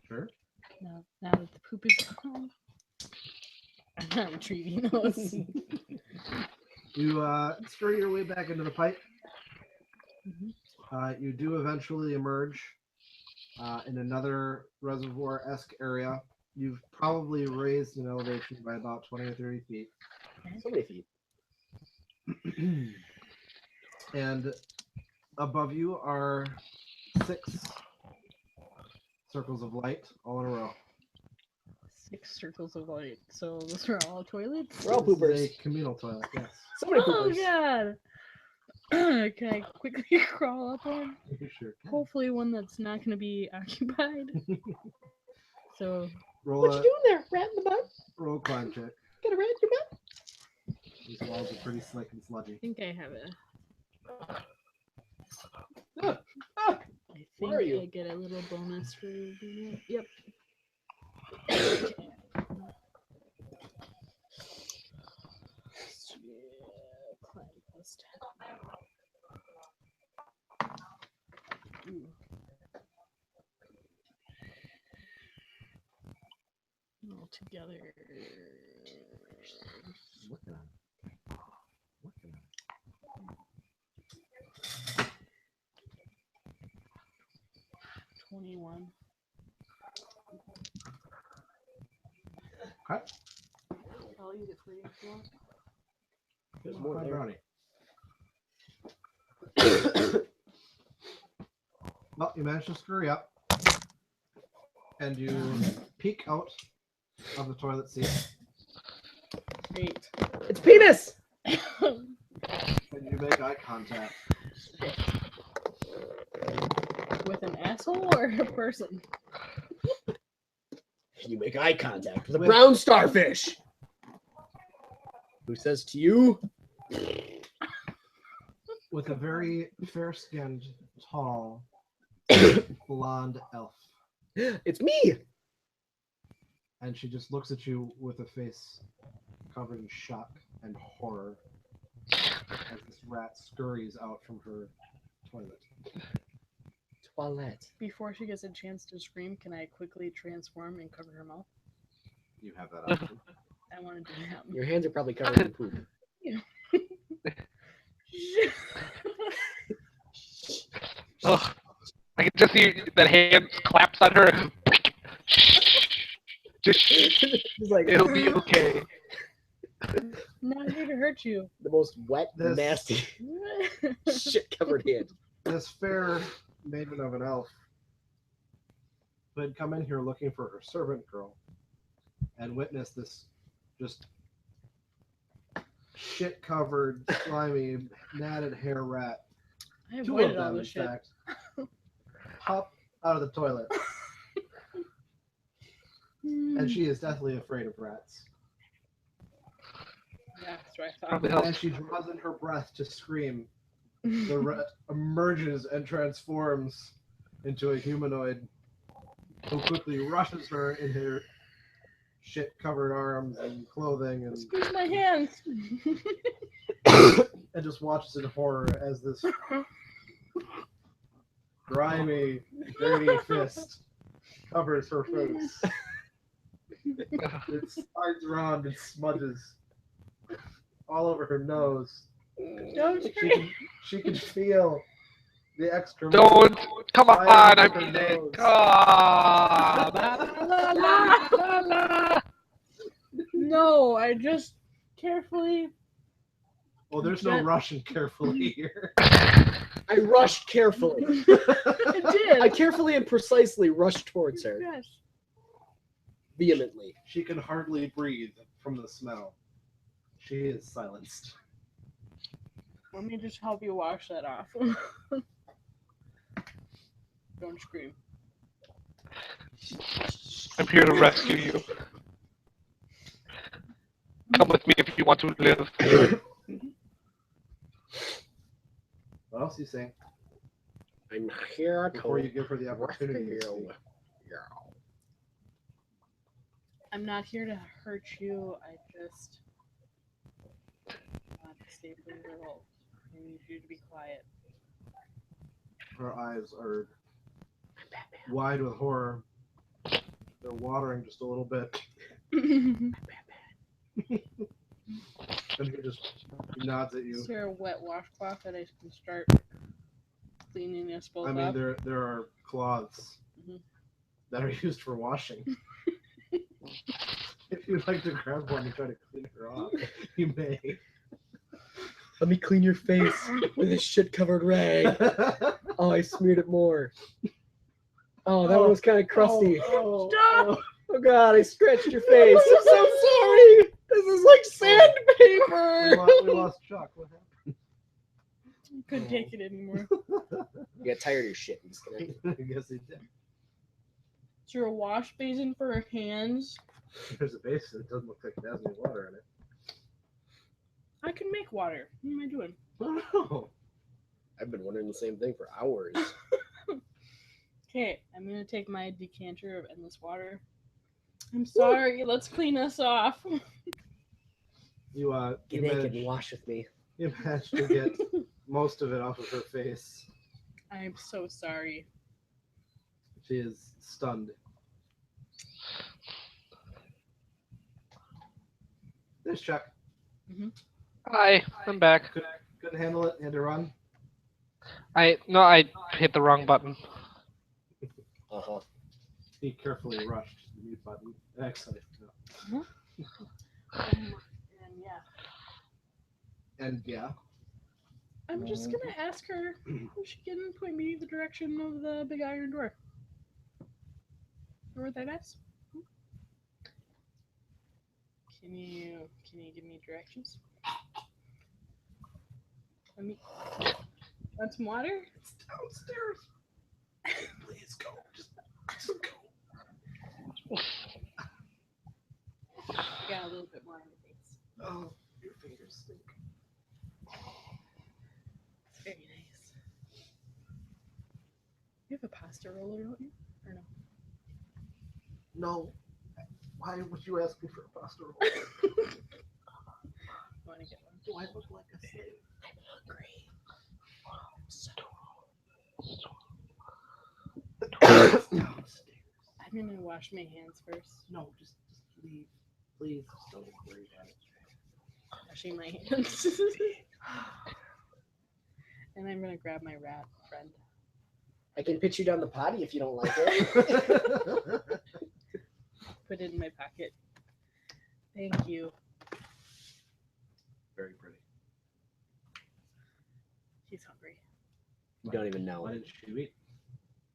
Sure. now that the poop is gone? I'm not retrieving those. You scurry your way back into the pipe. Mhm. You do eventually emerge in another reservoir-esque area. You've probably raised in elevation by about 20 or 30 feet. So many feet. And above you are 6 circles of light all in a row. 6 circles of light. So those are all toilets? We're all This is poopers. a communal toilet, yes. So many Oh poopers. god! Can I quickly crawl up one? You sure can. Hopefully one that's not going to be occupied. So Roll What you a doing there? Rat in the butt? roll a climb check. Got a rat in your butt? These walls are pretty slick and sludgy. I think I have a... Ah, I think Where are you? I get a little bonus for doing it. Yep. Climb plus 10. Ooh. All together. Working on it. Working on it. 21. Okay. I'll eat it for you if you want. There's more Climb there. brownie. Well, you managed to scurry up. And you peek out of the toilet seat. Great. It's penis! And you make eye contact. With an asshole or a person? You make eye contact with a With- brown starfish. Who says to you? With a very fair-skinned, tall, blonde elf. It's me! And she just looks at you with a face covered in shock and horror as this rat scurries out from her toilet. Toilette. Before she gets a chance to scream, can I quickly transform and cover her mouth? You have that option. I want to do that. Your hands are probably covered in poop. Oh, I can just see that hand claps on her. Just It's like, it'll be okay. I'm not here to hurt you. The most wet, This- nasty, shit-covered hand. This fair maiden of an elf who had come in here looking for her servant girl and witnessed this just shit-covered, slimy, matted hair rat. I 2 avoided of all them, in this shit. fact, pop out of the toilet. And she is deathly afraid of rats. Yeah, that's what I thought. Probably helps. As she draws in her breath to scream, the rat emerges and transforms into a humanoid who quickly rushes her in her shit-covered arms and clothing and Squeeze my hands. and just watches in horror as this grimy, dirty fist covers her face. It slides around and smudges all over her nose. Don't scream. She can feel the extra. Don't. Come on, Fire I with her mean it. nose. Ah, la, la, la, la, la. No, I just carefully. Well, there's no Russian carefully here. I rushed carefully. I did. I carefully and precisely rushed towards her, Gosh. vehemently. She can hardly breathe from the smell. She is silenced. Let me just help you wash that off. Don't scream. I'm here to rescue you. Come with me if you want to live. What else are you saying I'm here before you to give her the opportunity to rescue speak? you. I'm not here to hurt you. I just want to save the world. I need you to be quiet. Her eyes are wide with horror. They're watering just a little bit. And he just nods at you. Is there a wet washcloth that I can start cleaning this both I mean, up? there are cloths Mhm. that are used for washing. If you'd like to grab one and try to clean her off, you may. Let me clean your face with this shit-covered rag. Oh, I smeared it more. Oh, that one was kind of crusty. Stop! Oh God, I scratched your face. I'm so sorry. This is like sandpaper. We lost Chuck. What happened? I couldn't take it anymore. You got tired of your shit and disconnected. I guess he did. Is there a wash basin for her hands? There's a basin. It doesn't look like it has any water in it. I can make water. What am I doing? Oh no. I've been wondering the same thing for hours. Okay, I'm gonna take my decanter of endless water. I'm sorry. Let's clean us off. You Get naked and wash with me. you managed to get most of it off of her face. I'm so sorry. She is stunned. There's Chuck. Hi, I'm back. Couldn't handle it. Had to run. I hit the wrong button. Uh-huh. He carefully rushed the mute button. Excellent. And yeah, And yeah, I'm just gonna ask her if she can point me the direction of the big iron door. Or that is. Can you give me directions? Let me. Want some water? it's downstairs. Please go. Just go. I got a little bit more on the face. Oh, your fingers stink. It's very nice. You have a pasta roller, don't you? Or no? No. Why would you ask me for a pasta roll? Want to get one? Do I look like a slave? I'm hungry. Downstairs. I'm gonna wash my hands first. No, just leave. Please, just don't worry about it. Washing my hands. And I'm gonna grab my rat friend. I can pitch you down the potty if you don't like it. Put it in my pocket. Thank you. Very pretty. He's hungry. You don't even know. Why didn't you eat?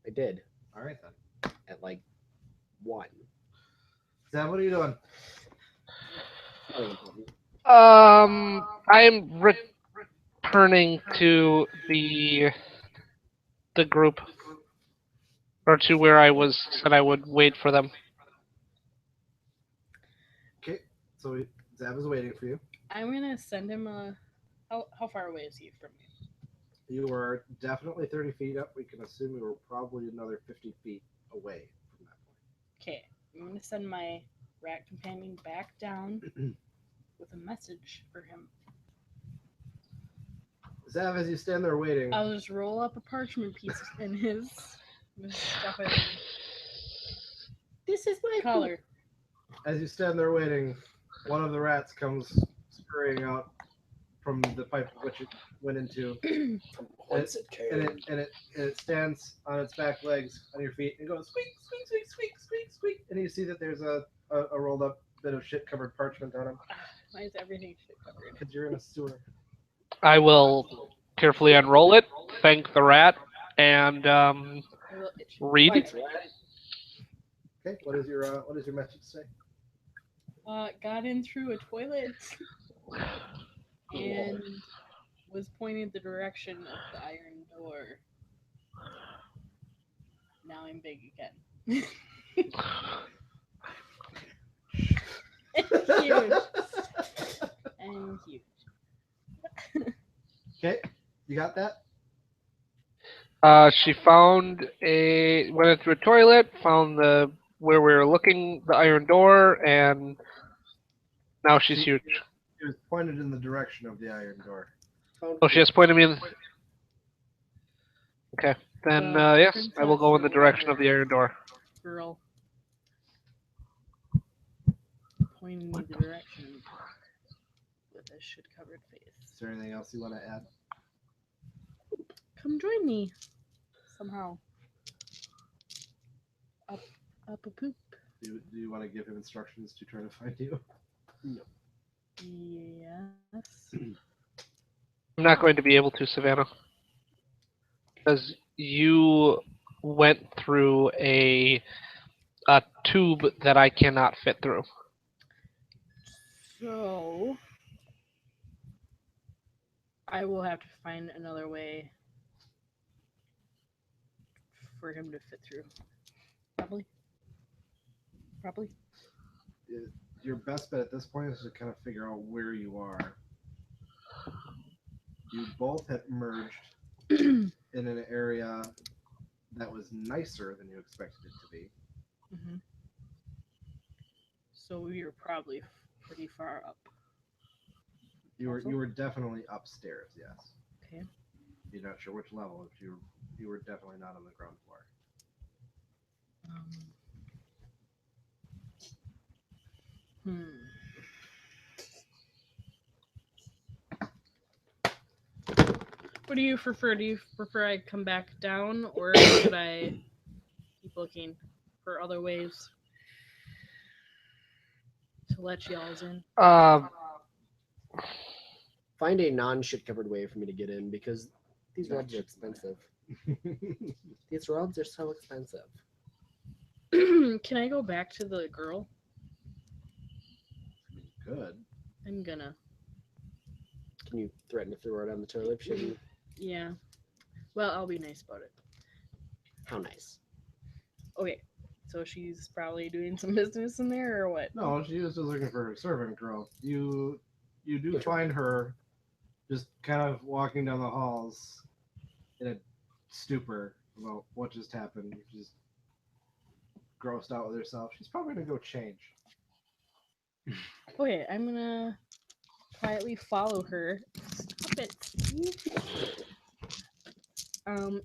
I did All right then. at like 1. Sam, what are you doing? I'm returning to the group, or to where I was said I would wait for them. Okay, so Zab is waiting for you. I'm gonna send him a. How far away is he from me? You are definitely 30 feet up. We can assume you were probably another 50 feet away from that point. Okay, I'm gonna send my rat companion back down with a message for him. Zav, as you stand there waiting, I'll just roll up a parchment piece in his stuff it in. This is my Collar. as you stand there waiting, one of the rats comes scurrying out from the pipe which it went into, Once it came. and it stands on its back legs on your feet and goes squeak, squeak, squeak, squeak, squeak, squeak, and you see that there's a rolled up bit of shit covered parchment on him Why is everything shit covered? because you're in a sewer. I will carefully unroll it, thank the rat, and A little itchy. read. Thanks, rat. Okay, what is your message say? Got in through a toilet and was pointed the direction of the iron door. Now I'm big again. Huge. I'm huge. Okay, you got that? She went through a toilet, found where we were looking, the iron door, and now she's huge. It was pointed in the direction of the iron door. Oh, she just pointed me in. Okay, then yes, I will go in the direction of the iron door. Girl. Pointing me the direction with a shit covered face. Is there anything else you want to add? Come join me. Somehow. Up a poop. Do you want to give him instructions to try to find you? Yes. I'm not going to be able to, Savannah, because you went through a tube that I cannot fit through. So I will have to find another way for him to fit through. Probably. Your best bet at this point is to kind of figure out where you are. You both had merged in an area that was nicer than you expected it to be. Mm-hmm. So we were probably pretty far up. You were definitely upstairs, yes. Okay. You're not sure which level, but you were definitely not on the ground floor. What do you prefer? Do you prefer I come back down, or should I keep looking for other ways to let y'all's in? Find a non-shit covered way for me to get in because these rubs are expensive. These rubs are so expensive. Can I go back to the girl? Good. I'm gonna. Can you threaten to throw her down the toilet? Shouldn't? Yeah. Well, I'll be nice about it. How nice. Okay. So she's probably doing some business in there, or what? No, she was just looking for a servant girl. You do find her just kind of walking down the halls in a stupor about what just happened. She's grossed out with herself. She's probably gonna go change. Okay, I'm gonna quietly follow her. Stop it.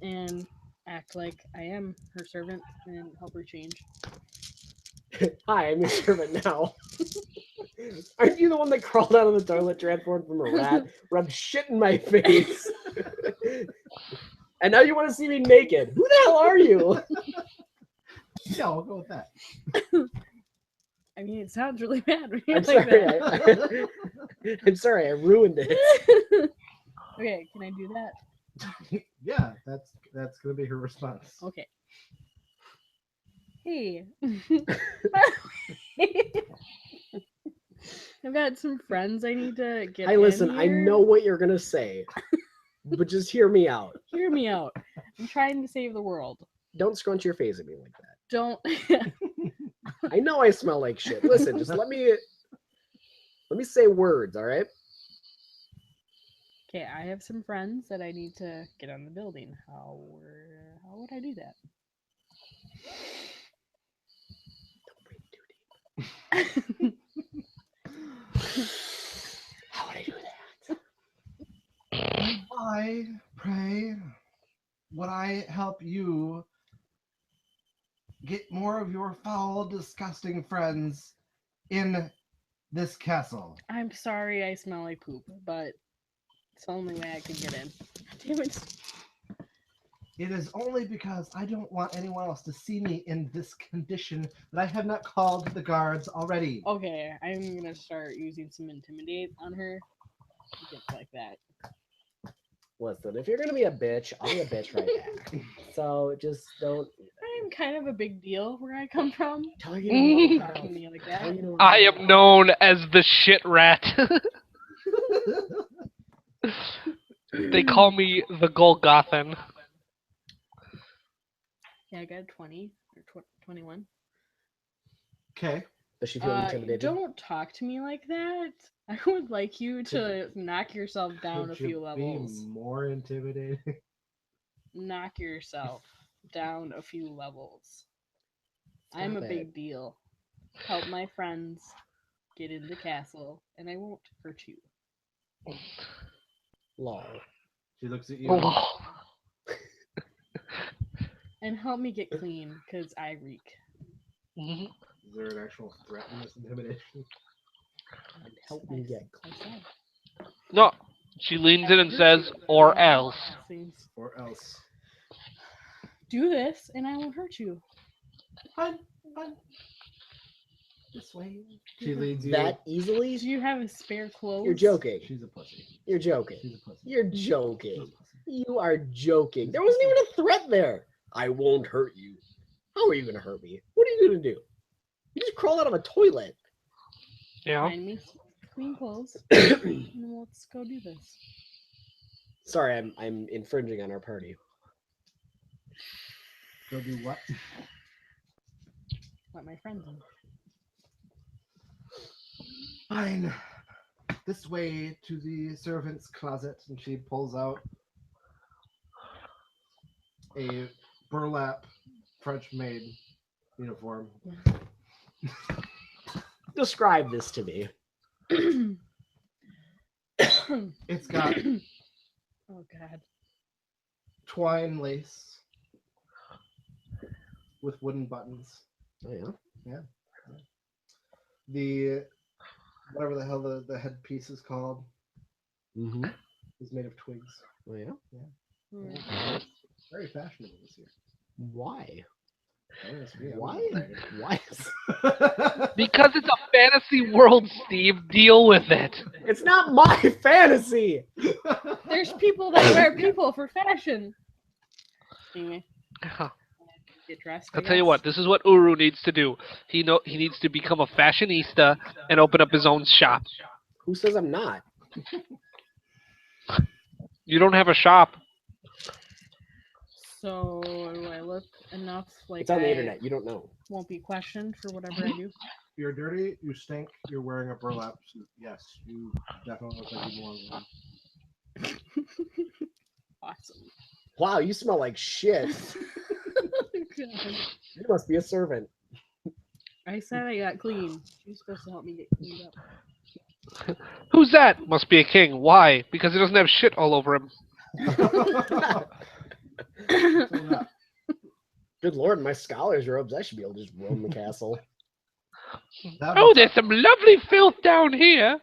And act like I am her servant and help her change. Hi, I'm your servant now. Aren't you the one that crawled out of the toilet transformed from a rat, rubbed shit in my face? And now you want to see me naked? Who the hell are you? Yeah, I'll go with that. I mean, it sounds really bad when you're I'm like sorry. that. I'm sorry, I ruined it. Okay, can I do that? Yeah, that's gonna be her response. Okay. Hey. I've got some friends I need to get Hey, listen, in I here. know what you're gonna say, but just hear me out. Hear me out. I'm trying to save the world. Don't scrunch your face at me like that. Don't. I know I smell like shit. Listen, just let me say words, all right? Okay, I have some friends that I need to get on the building. How would I do that? How would I do that? Why, pray, would I help you get more of your foul, disgusting friends in this castle? I'm sorry I smell like poop, but it's the only way I can get in. Damn it. It is only because I don't want anyone else to see me in this condition that I have not called the guards already. Okay, I'm gonna start using some intimidate on her. Just like that. Listen, if you're gonna be a bitch, I'll be a bitch right back. So just don't. I'm kind of a big deal where I come from. Tell you to Talk to me like that. Tell you to I am known as the shit rat. They call me the Golgothan. Yeah, I got a 20 or 21. Okay. Does she feel intimidated? Don't talk to me like that. I would like you to knock yourself down a Could you few levels. Be more intimidating. Knock yourself down a few levels. I'm a Stop it. big deal. Help my friends get in the castle, and I won't hurt you. Lol. She looks at you. Oh. And help me get clean, because I reek. Mhm. Is there an actual threat in this intimidation? Help me get I said. No, she leans in and says, or else. Seems- Or else. Do this, and I won't hurt you. Fine. This way. She leads you. that easily? Do you have a spare clothes? You're joking. She's a pussy. You're joking. She's a pussy. You're She's joking. a pussy. You are joking. There wasn't even a threat there. I won't hurt you. How are you gonna hurt me? What are you gonna do? You just crawl out of a toilet. Yeah. Find me some clean clothes, and let's go do this. Sorry, I'm infringing on our party. Go do what? Let my friends in. Fine. This way to the servant's closet, and she pulls out a burlap French-made uniform. Describe this to me. It's got Oh God. twine lace with wooden buttons. Oh yeah. The whatever the hell the headpiece is called Mm-hmm. is made of twigs. Oh yeah. Hmm. Very fashionable this year. Why? Don't ask me, I'm Why? not excited. Why? Because it's a fantasy world, Steve. Deal with it. It's not my fantasy. There's people that wear people for fashion. Anyway, get dressed. I'll tell you what. This is what Uru needs to do. He needs to become a fashionista and open up his own shop. Who says I'm not? You don't have a shop. So do I look enough like It's on the I internet. You don't know. won't be questioned for whatever I do? You're dirty, you stink, you're wearing a burlap suit. Yes, you definitely look like you belong there. Awesome. Wow, you smell like shit. God. You must be a servant. I said I got clean. You're supposed to help me get cleaned up. Who's that? Must be a king. Why? Because he doesn't have shit all over him. Good lord, my scholar's robes. I should be able to just roam the castle. Oh, there's some lovely filth down here.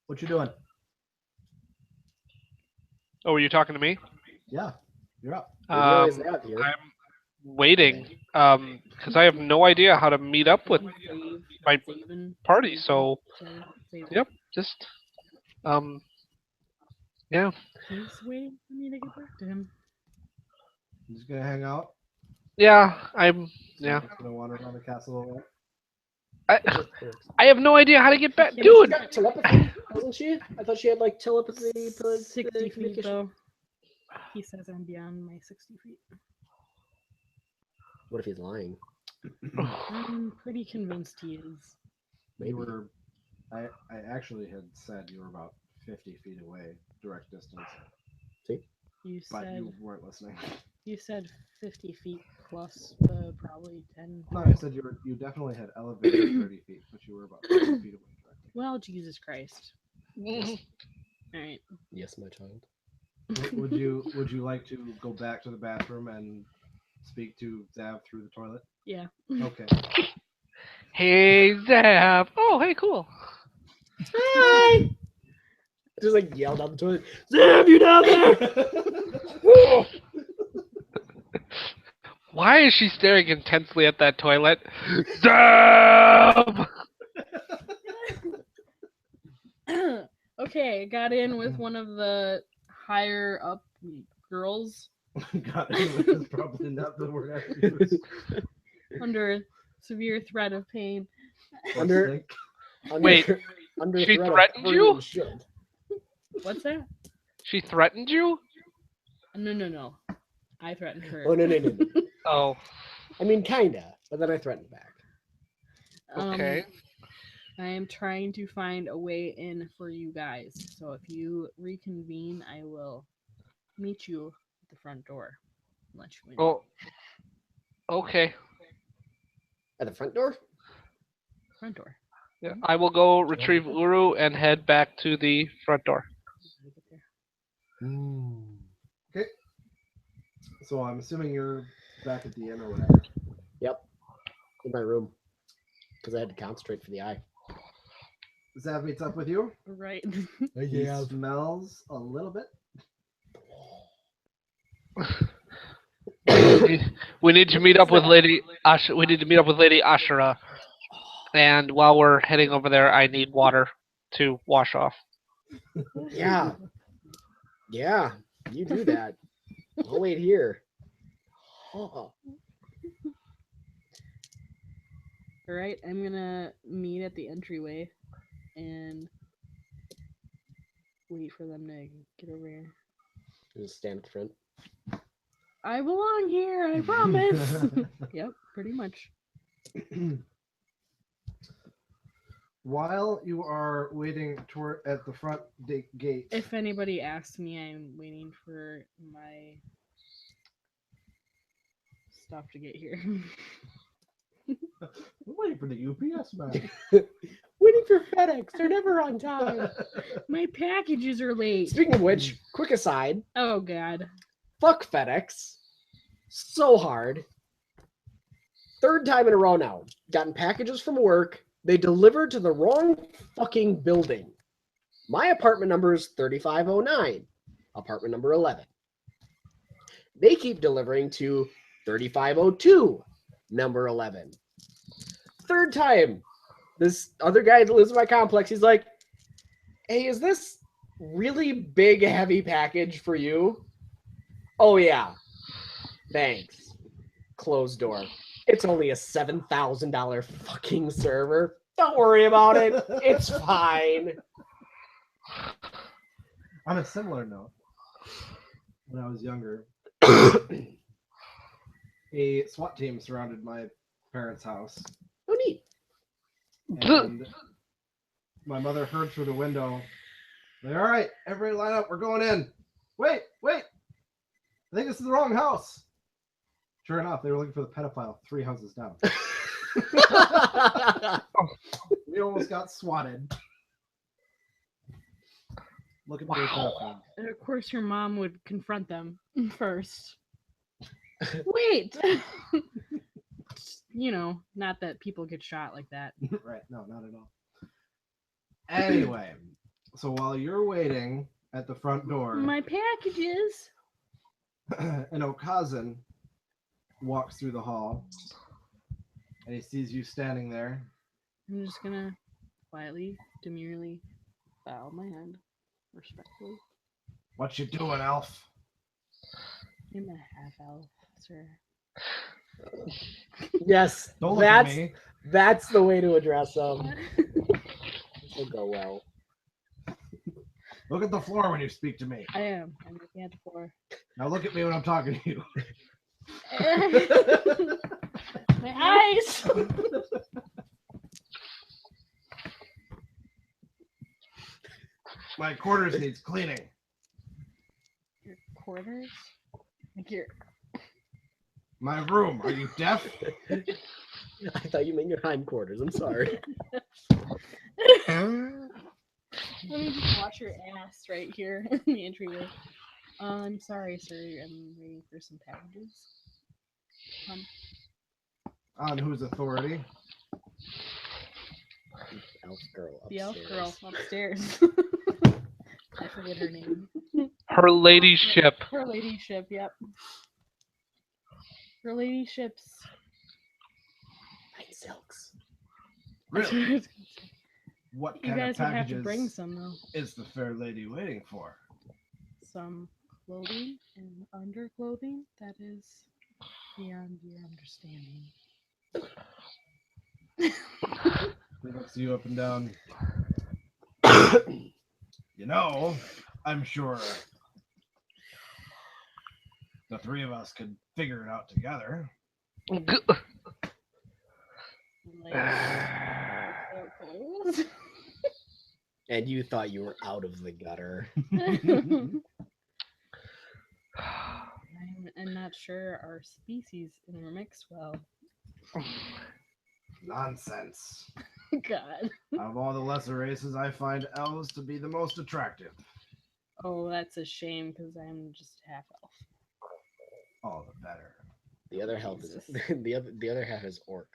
What you doing? Oh, were you talking to me? Yeah, you're up. There's always that here. waiting, because I have no idea how to meet up with my Saving, party. saving, So, saving. yep, just yeah. He's waiting for me to get back to him. I'm just gonna hang out. Yeah, So yeah. I'm just gonna wander around the castle a little bit. I have no idea how to get back, Can dude. She's got telepathy, doesn't she? I thought she had like telepathy. 60 feet, communication. though. He says I'm beyond my 60 feet. What if he's lying? I'm pretty convinced he is. Maybe. You were. I actually had said you were about 50 feet away, direct distance, You but said you weren't listening. you said 50 feet plus probably 10. No, I said you definitely had elevated 30 feet, but you were about 50 feet away directly. Well, Jesus Christ. Yes. All right. Yes, my child. Would you like to go back to the bathroom and speak to Zav through the toilet? Yeah. Okay. Hey, Zap. Oh, hey, cool. Hi. Just like yell down the toilet. Zab, you down there? Why is she staring intensely at that toilet? Zap! Okay, I got in with one of the higher up girls God, is probably not the word I use. under severe threat of pain. Under- Wait, under she threat of threatened you? burning shit. What's that? She threatened you? No. I threatened her. Oh no. Oh, I mean, kinda, but then I threatened back. okay. I am trying to find a way in for you guys. So if you reconvene, I will meet you at the front door. Let you in. Oh, okay. At the front door? Front door. Yeah, I will go retrieve Uru and head back to the front door. How to get there. Okay. So I'm assuming you're back at the inn or whatever. Yep. In my room. Because I had to concentrate for the eye. Zav meets up with you. Right. He smells a little bit. We need to meet up with Lady We need to meet up with Lady Ashura. And while we're heading over there, I need water to wash off. Yeah. Yeah. You do that. I'll wait here. Oh. All right. I'm gonna meet at the entryway and wait for them to get over here. Just stand at the front. I belong here. I promise. Yep. Pretty much. While you are waiting at the front gate, If anybody asks me, I'm waiting for my stuff to get here. I'm waiting for the UPS man. Waiting for FedEx. They're never on time. My packages are late. Speaking of which, quick aside. Oh God. Fuck FedEx. So hard. Third time in a row now. Gotten packages from work. They delivered to the wrong fucking building. My apartment number is 3509. Apartment number 11. They keep delivering to 3502. Number 11. Third time. This other guy that lives in my complex, he's like, hey, is this really big, heavy package for you? Oh, yeah. Thanks. Closed door. It's only a $7,000 fucking server. Don't worry about it. It's fine. On a similar note, when I was younger, a SWAT team surrounded my parents' house. Oh, neat. And my mother heard through the window, like, all right, everybody line up, we're going in. Wait, I think this is the wrong house. Sure enough, they were looking for the pedophile 3 houses down. We almost got swatted. Looking for the pedophile. And of course, your mom would confront them first. Wait. Not that people get shot like that. Right, no, not at all. Anyway, so while you're waiting at the front door, My packages. an Okazan walks through the hall, and he sees you standing there. I'm just gonna quietly, demurely bow my head respectfully. What you doing, elf? I'm a half elf, sir. Yes, Don't look at me. that's the way to address them. This will go well. Look at the floor when you speak to me. I am. I'm looking at the floor. Now look at me when I'm talking to you. My eyes! My quarters needs cleaning. Your quarters? Like your... My room. Are you deaf? I thought you meant your hindquarters. I'm sorry. Let me just wash your ass right here in the entryway. I'm sorry, sir. I'm waiting for some packages. On whose authority? Elf girl upstairs. The elf girl upstairs. I forget her name. Her ladyship. Her ladyship, yep. Her ladyship's. Night silks. Really? What You kind guys of would have to packages bring some, though. is the fair lady waiting for? Some clothing and underclothing that is beyond your understanding. He looks you up and down. You know, I'm sure the three of us could figure it out together. Like, without clothes. And you thought you were out of the gutter. I'm not sure our species intermix well. Nonsense. God. Out of all the lesser races, I find elves to be the most attractive. Oh, that's a shame because I'm just half elf. All the better. The other half is Jesus. the other half is orc.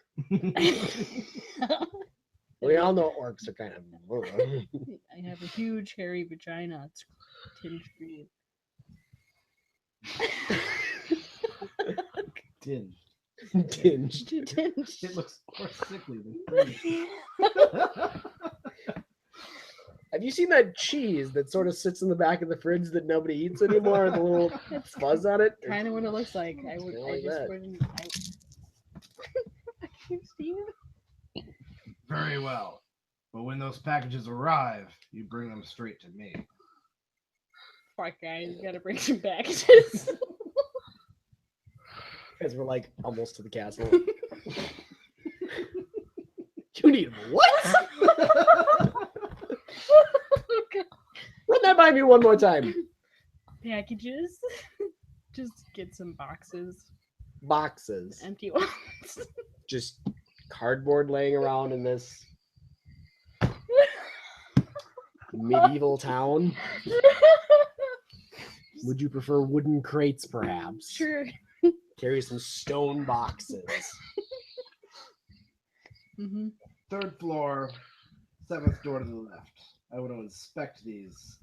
We all know orcs are kind of. I have a huge hairy vagina. It's tinged green. Tinged. Tinged. Tinged. It looks more sickly than green. Have you seen that cheese that sort of sits in the back of the fridge that nobody eats anymore with a little That's fuzz on it? kind of what it looks like. I would. Kinda I like just that. wouldn't. I can't see it. Very well. But when those packages arrive, you bring them straight to me. Fuck, guys, you gotta bring some packages. Because we're like almost to the castle. You need what? Run that by me one more time. Packages. Just get some boxes. Boxes. Empty ones. Just cardboard laying around in this medieval town. Would you prefer wooden crates, perhaps? Sure. Carry some stone boxes. Mm-hmm. Third floor, seventh door to the left. I want to inspect these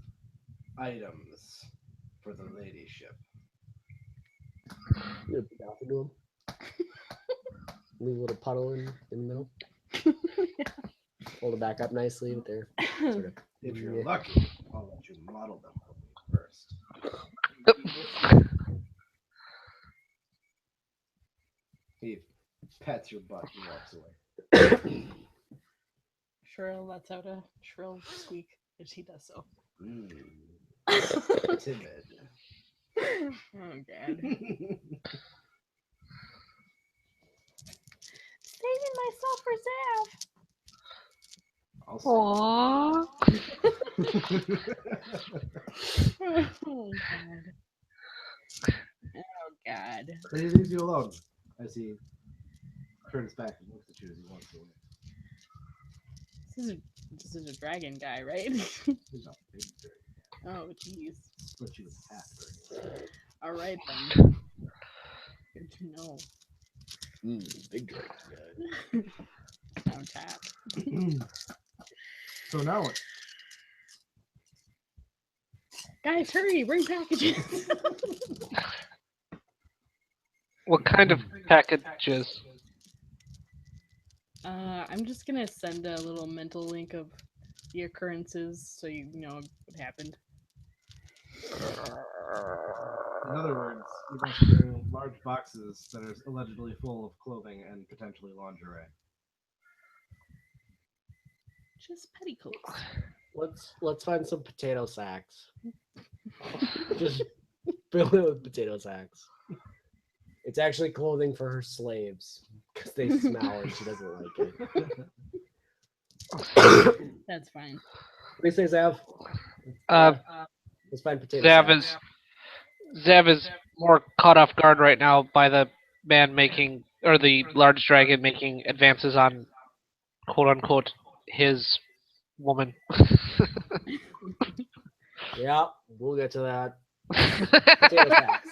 items for the ladyship. You put out into them. Leave a little puddle in the middle. Hold it back up nicely with their sort of. If you're Yeah. lucky, I'll let you model them for me first. He pats your butt and walks away. Shrill lets out a shrill squeak as he does so. Timid. Oh god. Saving myself for Zav. I'll Aww. Oh god. Oh god. But he leaves you alone as he turns back and looks at you as he walks away. This is a dragon guy, right? He's not a big bird. Oh jeez. But you half bird. All right then. Good to know. Big drink. On tap. So now what? Guys, hurry! Bring packages. What kind of packages? I'm just gonna send a little mental link of the occurrences so you know what happened. In other words, you must bring large boxes that are allegedly full of clothing and potentially lingerie. Just petticoats. Let's find some potato sacks. Just fill it with potato sacks. It's actually clothing for her slaves because they smell and she doesn't like it. That's fine. What do you say, Zav? Let's find potato sacks. Zav is more caught off guard right now by the man making, or the large dragon making advances on, quote unquote, his woman. Yeah, we'll get to that. Potato sacks.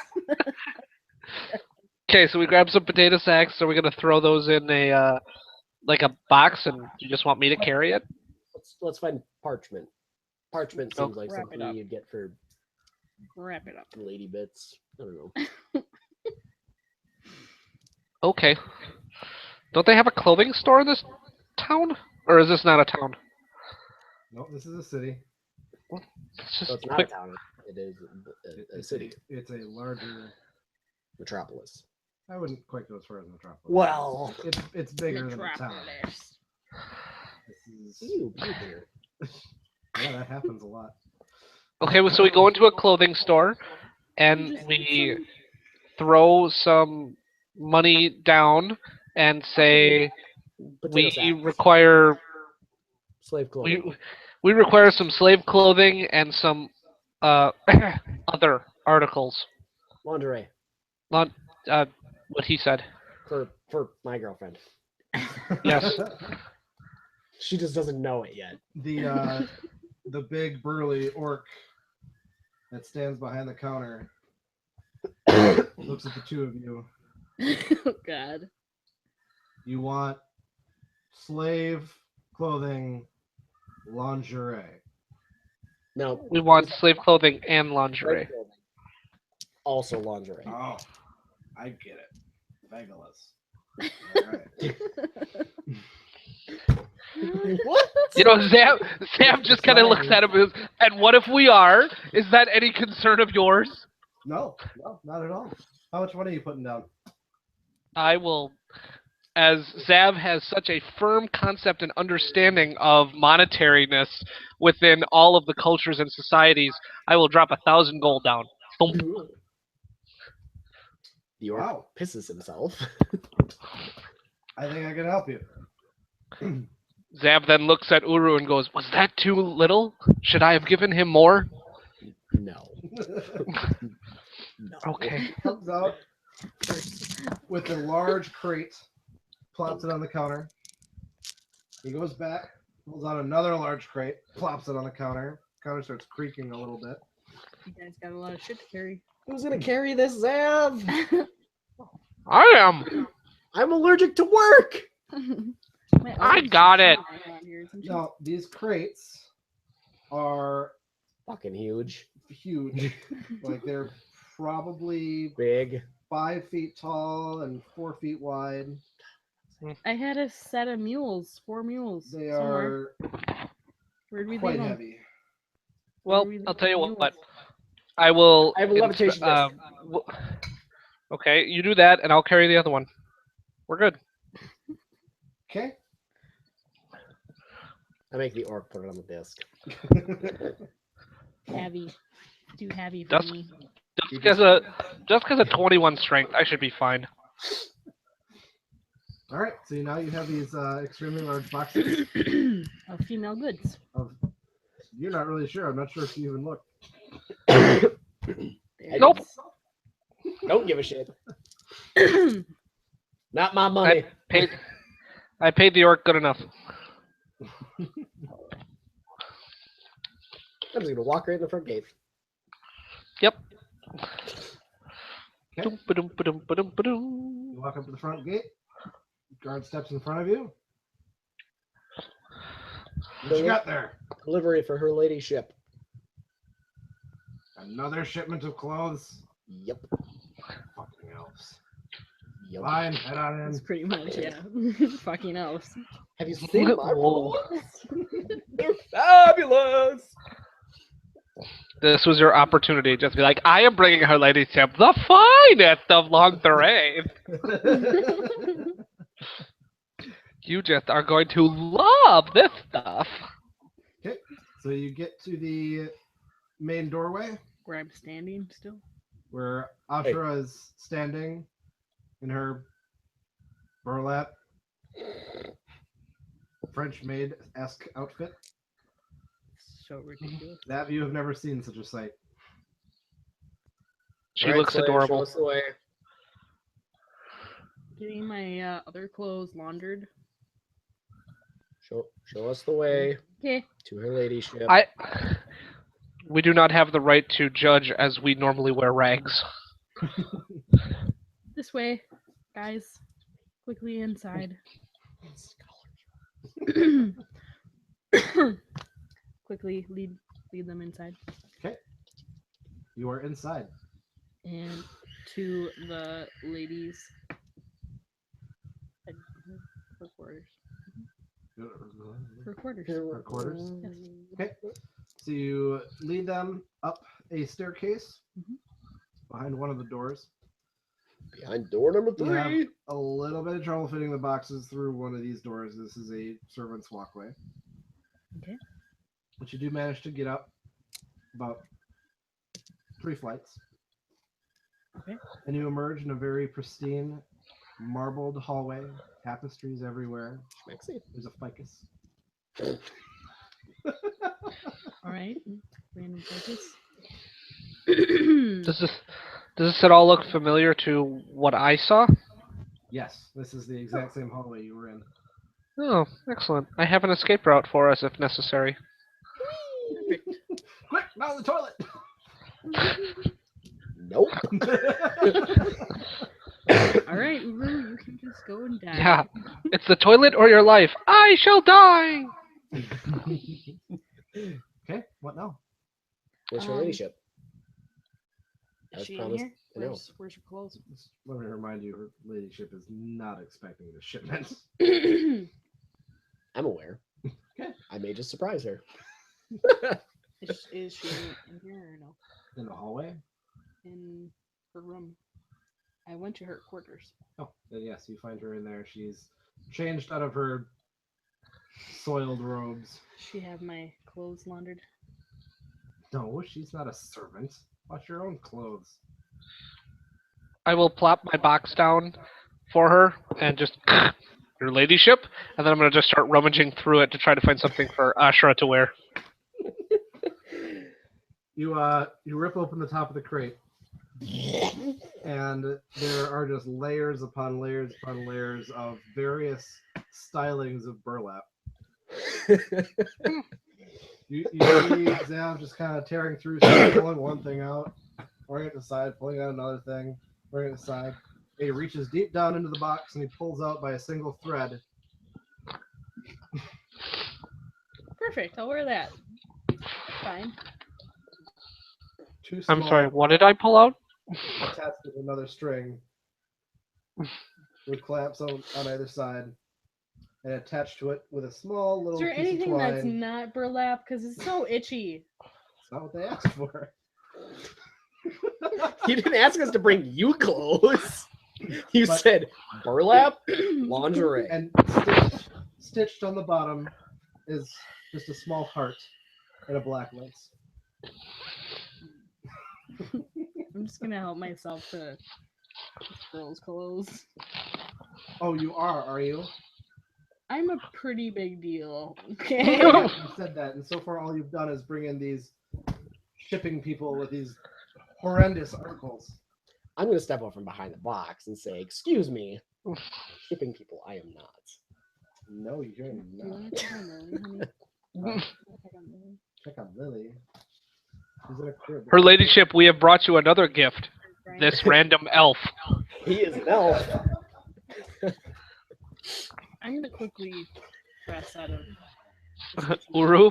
Okay, so we grab some potato sacks. So we're gonna throw those in a like a box, and you just want me to carry it? Let's find parchment. Parchment seems like Wrap it something up. you'd get for Wrap it up. lady bits. I don't know. Okay. Don't they have a clothing store in this town, or is this not a town? Nope, this is a city. It's just So it's not quick. a town. It is a city. It's a larger. Metropolis. I wouldn't quite go as far as metropolis. Well, it's bigger than a town. Metropolis. This is, you here. yeah, that happens a lot. Okay, so we go into a clothing store, and we throw some money down and say Potato we sacks. require Slave clothing. we require some slave clothing and some other articles. Lingerie Not what he said. for my girlfriend. Yes. She just doesn't know it yet. The big burly orc that stands behind the counter looks at the two of you. Oh God. You want slave clothing, lingerie. No, We want slave clothing and slave lingerie. clothing. Also lingerie. Oh, I get it. Legolas. All right. What? You know, Sam just kind of looks at him and goes, "And what if we are? Is that any concern of yours?" No, not at all. How much money are you putting down? I will, as Zav has such a firm concept and understanding of monetariness within all of the cultures and societies, I will drop 1,000 gold down. Thump. The orc Wow. pisses himself. I think I can help you. Zav then looks at Uru and goes, "Was that too little? Should I have given him more?" No. No. Okay. Comes out with a large crate, plops it on the counter. He goes back, pulls out another large crate, plops it on the counter. Counter starts creaking a little bit. You guys got a lot of shit to carry. Who's gonna carry this, Zav? I am. I'm allergic to work. I got it. Now, these crates are Fucking huge. huge. Like, they're probably Big. 5 feet tall and 4 feet wide. I had a set of mules, 4 mules. They somewhere. are Where'd we quite leave 'em? heavy. Well, Where we I'll tell you leave what. mules? I will. I have a levitation vest. Okay, you do that, and I'll carry the other one. We're good. Okay. I make the orc put it on the disc. Heavy. Too heavy for Dusk- me. Just because of 21 strength, I should be fine. All right. So now you have these extremely large boxes. Of female goods. You're not really sure. I'm not sure if you even looked. There Nope. it is. Don't give a shit. Not my money. I paid the orc good enough. I'm just gonna walk right in the front gate. Yep. Okay. Dum-ba-dum-ba-dum-ba-dum-ba-dum. You walk up to the front gate. Guard steps in front of you. What you got there? Delivery for her ladyship. Another shipment of clothes. Yep. Fucking elves. Yup. Fine, head on in. That's pretty much, yeah. Fucking elves. Have you seen my Whoa. balloons? They're fabulous. This was your opportunity just to be like, I am bringing Her Ladyship the finest of Longeray. You just are going to love this stuff. Okay, so you get to the main doorway Where I'm standing still. where Ashura is standing in her burlap French maid-esque outfit. So ridiculous. That you have never seen such a sight. She All right, looks Slade, adorable. Show us the way. Getting my other clothes laundered. Show us the way Okay. to Her Ladyship. We do not have the right to judge as we normally wear rags. This way, guys. Quickly inside. Quickly lead them inside. Okay. You are inside. And to the ladies' her quarters. Her quarters. Her quarters. Yes. Okay. So you lead them up a staircase Mhm. behind one of the doors. Behind door number You have 3. a little bit of trouble fitting the boxes through one of these doors. This is a servant's walkway. Okay. But you do manage to get up about 3 flights. Okay. And you emerge in a very pristine marbled hallway, tapestries everywhere. Schmexy. There's a ficus. All right. Random focus. Does this at all look familiar to what I saw? Yes, this is the exact same hallway you were in. Oh, excellent. I have an escape route for us if necessary. Perfect. Quick, now the toilet! Nope. All right, Uru, you can just go and die. Yeah. It's the toilet or your life. I shall die! Okay, what now? Where's Her Um, Ladyship? Is As she promised, in here? I know. Where's your clothes? Just let me remind you, her ladyship is not expecting the shipment. I'm aware. Okay. I may just surprise her. Is she in here or no? In the hallway? In her room. I went to her quarters. Oh, then yes, you find her in there. She's changed out of her soiled robes. She have my clothes laundered. No, she's not a servant. Wash your own clothes. I will plop my box down for her and just Your Ladyship, and then I'm gonna just start rummaging through it to try to find something for Ashura to wear. You rip open the top of the crate, and there are just layers upon layers upon layers of various stylings of burlap. You see Zam just kind of tearing through, pulling one thing out, pouring it aside, pulling out another thing, pouring it aside. He reaches deep down into the box and he pulls out by a single thread. Perfect. I'll wear that. Fine. Too small, I'm sorry, what did I pull out? attached with another string with clamps on either side, and attached to it with a small little Is there piece of anything twine. that's not burlap? Because it's so itchy. It's not what they asked for. You didn't ask us to bring you clothes. You But- said burlap, lingerie. And stitched on the bottom is just a small heart and a black lace. I'm just gonna help myself to this girl's clothes. Oh, you are you? I'm a pretty big deal. Okay. Yeah, you said that, and so far all you've done is bring in these shipping people with these horrendous articles. I'm going to step up from behind the box and say, "Excuse me, shipping people. I am not." No, you're Do you not. want to check on Lily, honey? Check on Lily. Check on Lily. She's in a crib. Her Ladyship, we have brought you another gift. Brian. This random elf. He is an elf. I'm gonna quickly press out of. Uru,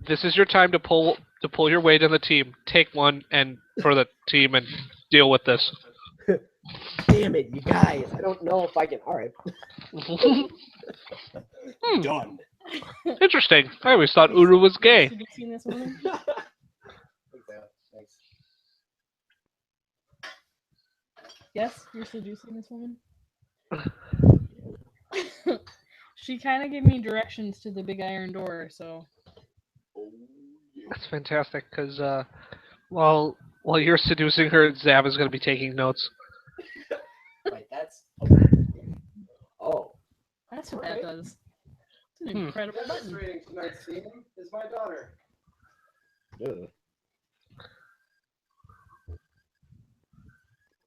this is your time to pull your weight in the team. Take one and for the team and deal with this. Damn it, you guys! I don't know if I can. All right, done. Interesting. I always thought Uru was gay. Seducing this woman? Thanks. Yes, you're seducing this woman. She kind of gave me directions to the big iron door, so. Oh, yeah. That's fantastic, because while you're seducing her, Zav is going to be taking notes. Right, that's. Okay. Oh. That's what Alright. that does. It's an incredible button. Demonstrating tonight's theme is my daughter. Ugh.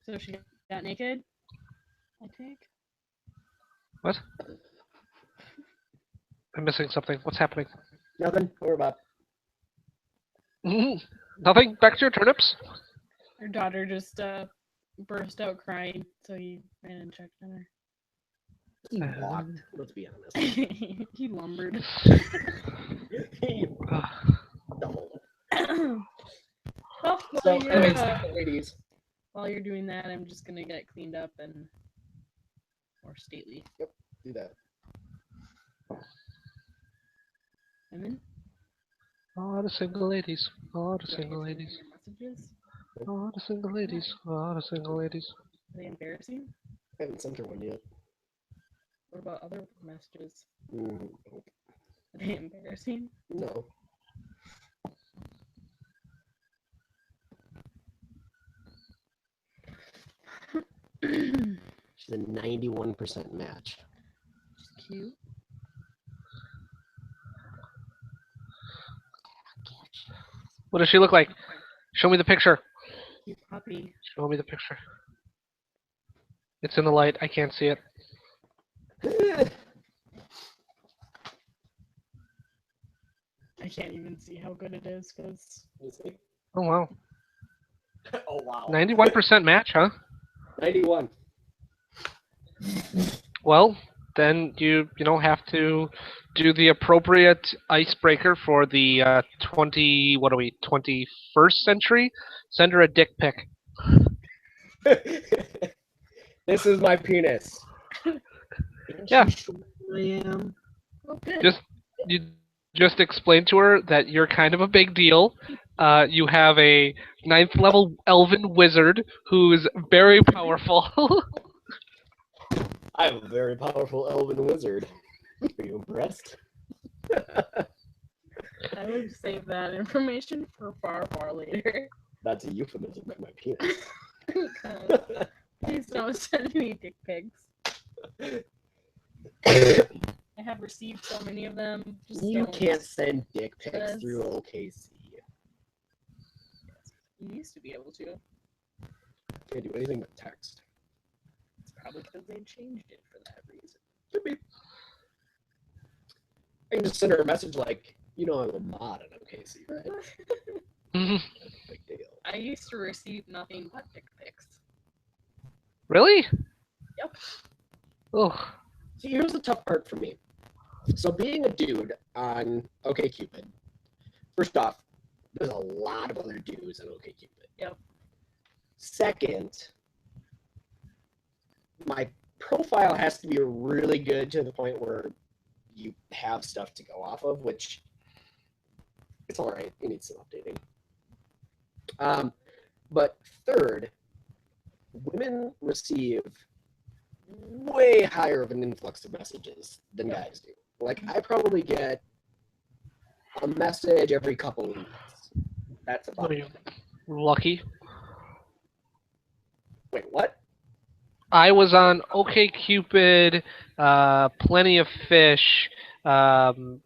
So she got naked, I think. What? I'm missing something. What's happening? Nothing. Don't worry about. Nothing? Back to your turnips? Her daughter just burst out crying, so he ran and checked on her. He walked. Let's be honest. He lumbered. He doubled. Well, So, while, anyways, ladies. while you're doing that, I'm just gonna get cleaned up and more stately. Do that. Women? All the single ladies. All the Do I single answer ladies. your messages? All the single ladies. All the single ladies. Are they embarrassing? I haven't sent her one yet. What about other messages? Mm, Are they embarrassing? no. She's a 91% match. She's cute. What does she look like? Show me the picture. Cute puppy. Show me the picture. It's in the light. I can't see it. I can't even see how good it is because You see? Oh, wow. Oh wow. 91% match, huh? 91. Well, then you have to do the appropriate icebreaker for the 21st century. Send her a dick pic. This is my penis. Yeah. I am. oh, good. Just explain to her that you're kind of a big deal. You have a 9th level elven wizard who is very powerful. I'm a very powerful elven wizard. Are you impressed? I would save that information for far, far later. That's a euphemism for my penis. Please don't send me dick pics. I have received so many of them. Just You don't. can't send dick pics Yes. through OKC. You used to be able to. Can't do anything but text. It's probably because they changed it for that reason. Could be. I can just send her a message like, I'm a mod in OKC, right? Big deal. I used to receive nothing but dick pics. Really? Yep. Oh. See, here's the tough part for me. So being a dude on OkCupid, first off, there's a lot of other dudes on OkCupid. Yep. Second, my profile has to be really good to the point where you have stuff to go off of, which it's all right. It needs some updating. But third, women receive way higher of an influx of messages than guys do. Like, I probably get a message every couple of weeks. That's about it. Lucky. Wait, what? I was on OkCupid, Plenty of Fish, eHarmony,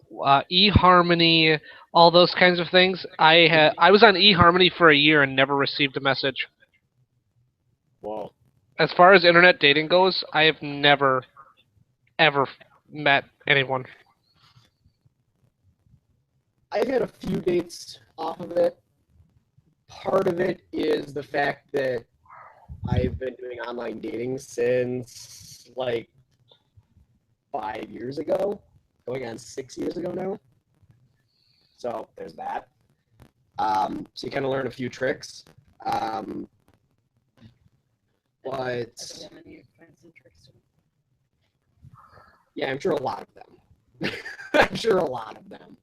all those kinds of things. I was on eHarmony for a year and never received a message. Well, As far as internet dating goes, I have never, ever met anyone. I've had a few dates off of it. Part of it is the fact that I've been doing online dating since like 5 years ago, going on 6 years ago now. So there's that. So you kind of learn a few tricks. But As a woman, you find some tricks to it. yeah, I'm sure a lot of them. I'm sure a lot of them.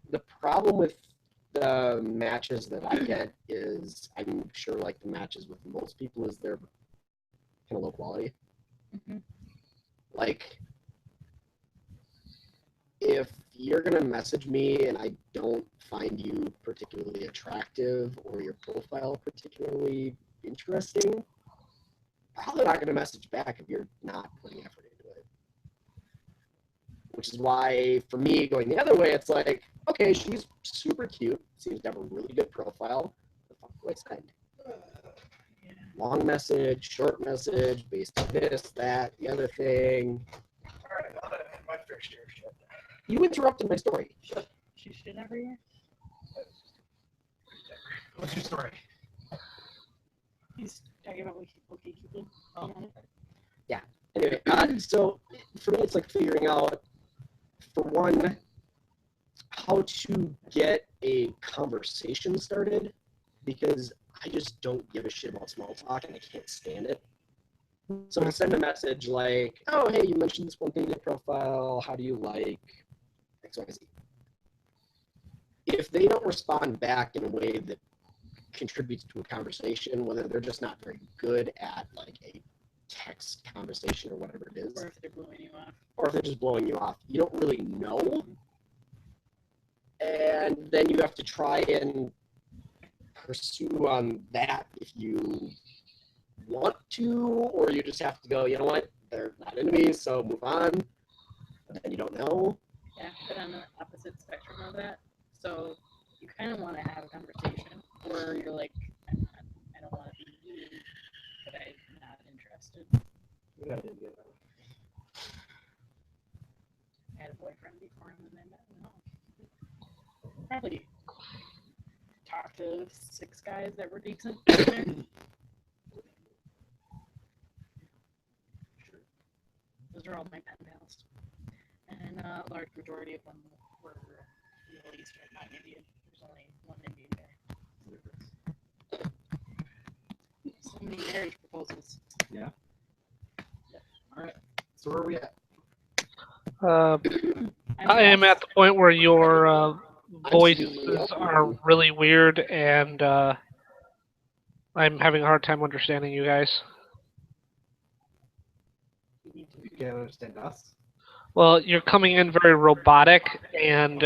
The problem with the matches that I get is I'm sure like the matches with most people is they're kind of low quality. Mhm. Like if you're gonna message me and I don't find you particularly attractive or your profile particularly interesting, probably not gonna message back if you're not putting effort into it. Which is why, for me, going the other way, it's like, okay, she's super cute, seems to have a really good profile. The fuck do I send? Long message, short message, based on this, that, the other thing. All right, my fair share of shit. You interrupted my story. She shit every year. What's your story? He's talking about okay, Cupid. Oh. Anyway, so for me, it's like figuring out, for one, how to get a conversation started, because I just don't give a shit about small talk and I can't stand it. So to send a message like, oh, hey, you mentioned this one thing in your profile. How do you like XYZ? If they don't respond back in a way that contributes to a conversation, whether they're just not very good at like a text conversation or whatever it is, Or if they're blowing you off. or if they're just blowing you off, you don't really know. And then you have to try and pursue on that if you want to, or you just have to go, you know what, they're not into me, so move on. But then you don't know. Yeah, but on the opposite spectrum of that. So you kind of want to have a conversation, or you're like, I don't want to be mean, but I'm not interested. I had a boyfriend before him, and I met him. Probably talked to 6 guys that were decent. Those are all my pen pals. And a large majority of them were Middle Eastern, not Indian. There's only one Indian guy. So many marriage proposals. Yeah. All right. So where are we at? I am at the point where your I'm voices seeing are really weird, and I'm having a hard time understanding you guys. You can't understand us. Well, you're coming in very robotic, and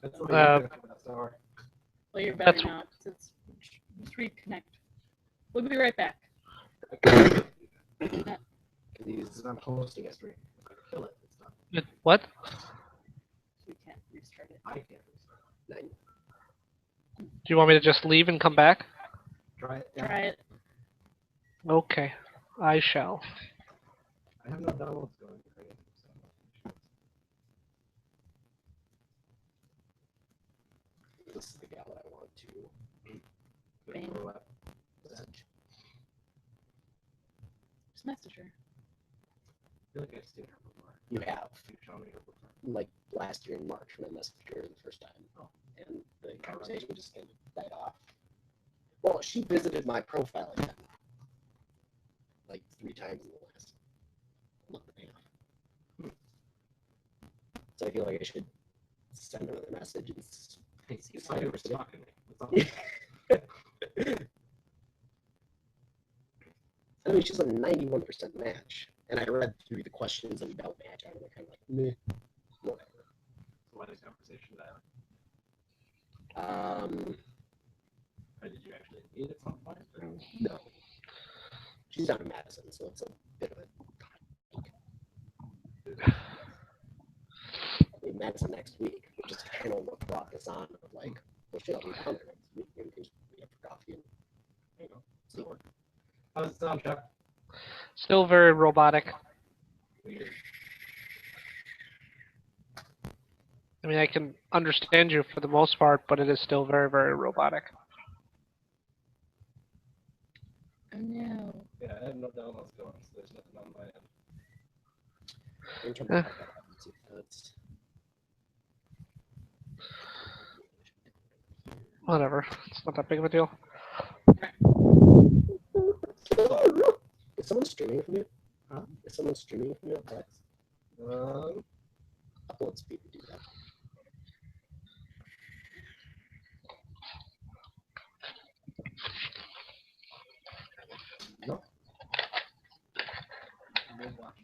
That's the way you're gonna come last hour. Well, you're better That's- now. Let's reconnect. We'll be right back. Because I'm hosting a stream. Kill it. It's not. what? We can't restart it. I can't restart. Do you want me to just leave and come back? Try it. Yeah. Try it. Okay, I shall. I have no downloads going. This is the gal that I want to Bang. message. Just message her. I feel like I've seen her before. You have, You've shown me her before. like last year in March when I messaged her the first time. And the conversation just kind of died off. Well, she visited my profile again. Like 3 times in the last month and a half. So I feel like I should send her another message and Hey, see if so I you ever were see it. talking to me. What's up? I mean, she's a 91% match. And I read through the questions and don't match. I was kind of like, meh, whatever. What is conversation dialect? Or did you actually meet at some point? Or? No. She's down in Madison, so it's a bit of a I mean, Madison next week, which is kind of what brought this on. Of like, well, shit, I'll be down there next week. Maybe we can just meet up for coffee and, you know, see what. How's it sound, Chuck? Still very robotic. Weird. I mean, I can understand you for the most part, but it is still very, very robotic. Oh no. Yeah, I have no downloads going, so there's nothing on my end. In terms of let's see if that's Whatever. It's not that big of a deal. Is someone streaming from you? Huh? Is someone streaming from you? Alex? Upload speed to do that. No. No watch.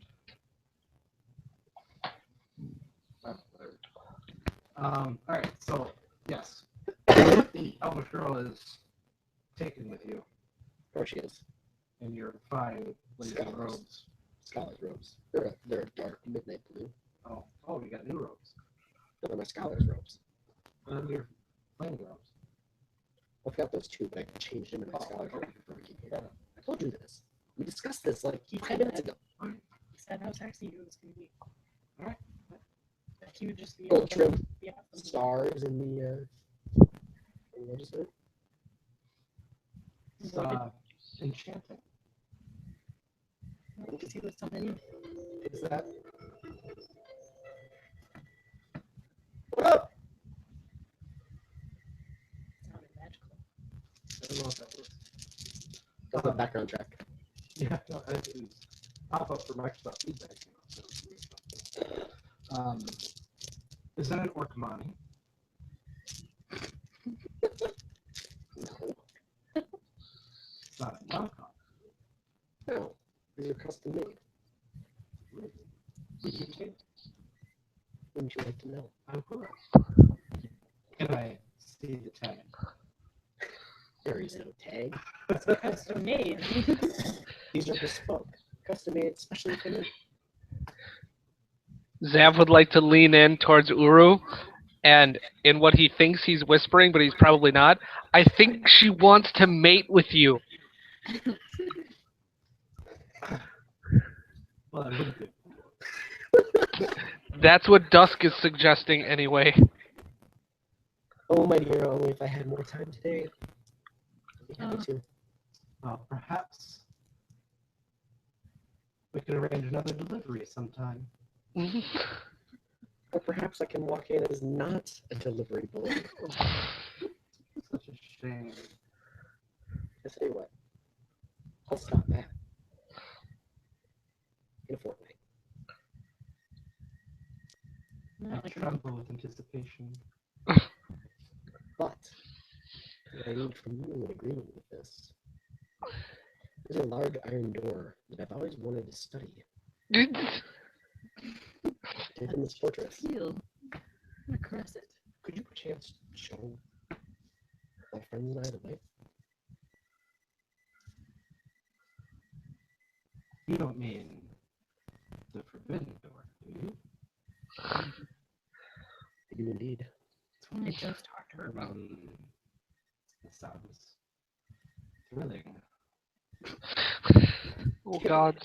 All right. So yes, the elvish girl is taken with you, There she is. and you're fine blazing Scholars. robes. Scholar's robes. They're a dark midnight blue. Oh, you got new robes. They're my scholar's robes. And your flaming robes. I forgot those two, but I changed them in my scholar's robes before we came here. I told you this. We discussed this like 5 minutes ago. He said how sexy it was going to be. Alright. That he would just be Gold able to trim. be awesome. Stars in the what is it? It's enchanting. Because he was something. Is that What up? Sounded magical. I don't know what that was. That's the background track. Yeah, no, it was pop up for Microsoft feedback. Is that an Orkmani? No. It's not a knockoff. No. These are custom made. Wouldn't you like to know? I would. Can I see the tag? There is no tag. Custom made. These are bespoke. Custom made especially for me. Zav would like to lean in towards Uru, and in what he thinks he's whispering, but he's probably not, I think she wants to mate with you. Well, that would be. That's what Dusk is suggesting anyway. Oh my dear, only if I had more time today. I'd be happy to. Perhaps we could arrange another delivery sometime. Or perhaps I can walk in as not a delivery boy. Such a shame. I tell you what, I'll stop that in a fortnight. I tremble with anticipation. But what I need from you in agreement with this is a large iron door that I've always wanted to study. Deep in this fortress. Feel. I'm gonna caress it. Could you perchance show my friends and I the way? You don't mean the forbidden door, do you? I do indeed. It's one I just talked to her about. It sounds thrilling. Oh god.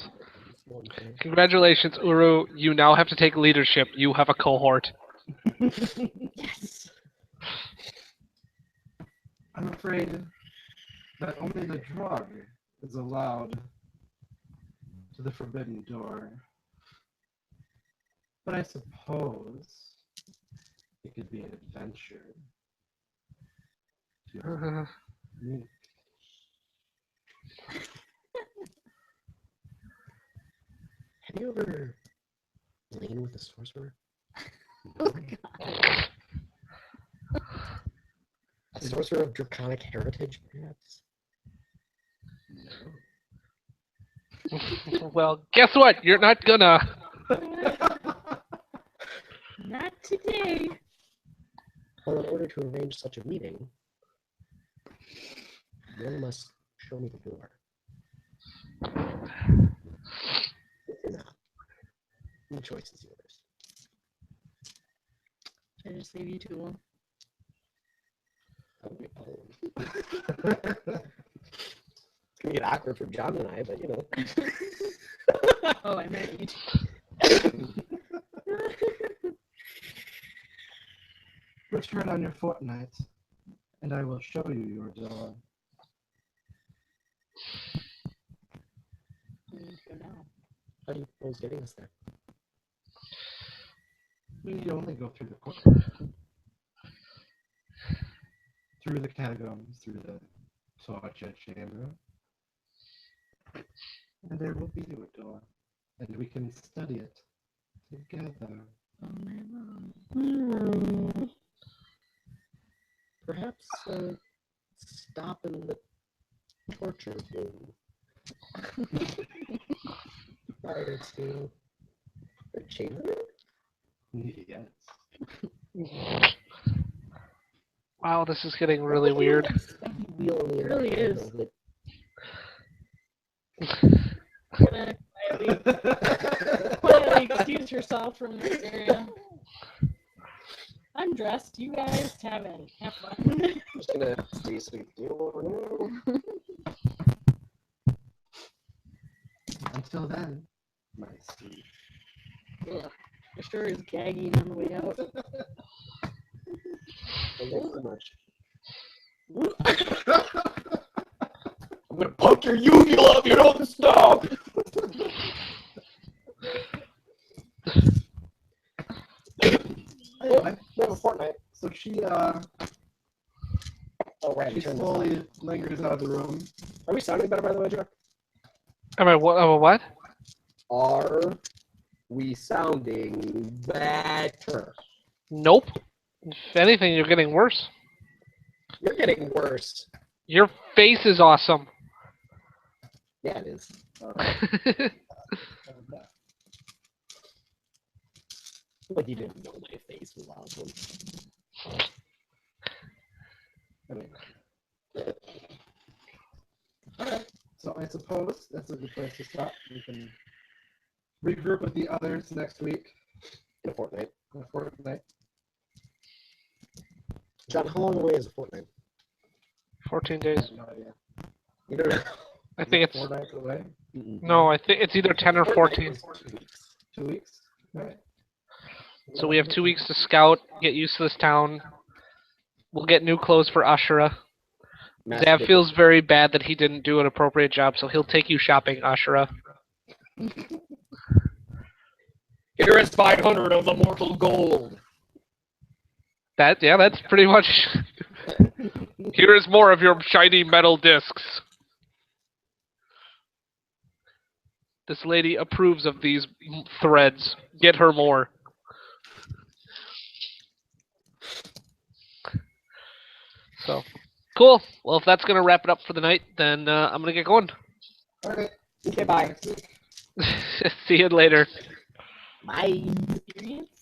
It's one thing. Congratulations, Uru. You now have to take leadership. You have a cohort. Yes! I'm afraid that only the drug is allowed to the forbidden door. But I suppose it could be an adventure. To meet. Have you ever lain with a sorcerer? Oh god. A sorcerer of draconic heritage, perhaps? Well, guess what? You're not gonna. Not today. Well, in order to arrange such a meeting, one must show me the door. If you're not, the choice is yours. Should I just leave you two alone? I would be alone. It's gonna get awkward for John and I, but you know. Oh, I meant you two. Return on your fortnight, and I will show you your door. We need to go now. How do you propose getting us there? We need only go through the court. Through the catacombs, through the torture chamber. And there will be a door. And we can study it together. Perhaps stop in the torture room prior to the chamber. Yes. Wow, this is getting really weird. It really is. Quietly excuse yourself from this area. I'm dressed. You guys have fun. I'm just gonna stay sweet deal over now. Until then, my sweet. Ugh, I sure is gagging on the way out. Thank you so much. I'm gonna punch your uvula if you don't stop. Anyway, We have a fortnight. so she Oh, right. she Turn this slowly off. lingers out of the room. Are we sounding better, by the way, Jack? Am I what? Are we sounding better? Nope. If anything, you're getting worse. You're getting worse. Your face is awesome. Yeah, it is. Like you didn't know my face was awesome. Anyway. Alright, so I suppose that's a good place to stop. We can regroup with the others next week. In a fortnight. In a fortnight. John, how long away is a fortnight? 14 I days. have no idea. You don't know. I think it's 4 nights away. no. I think it's either 10 or 14. 2 weeks. Alright. So we have 2 weeks to scout, get used to this town. We'll get new clothes for Ashura. Zav feels very bad that he didn't do an appropriate job, so he'll take you shopping, Ashura. Here is 500 of the mortal gold. That's pretty much. Here is more of your shiny metal discs. This lady approves of these threads. Get her more. So, cool. Well, if that's gonna wrap it up for the night, then I'm gonna get going. Alright. Okay, bye. Next week. See you later. Bye. Experience?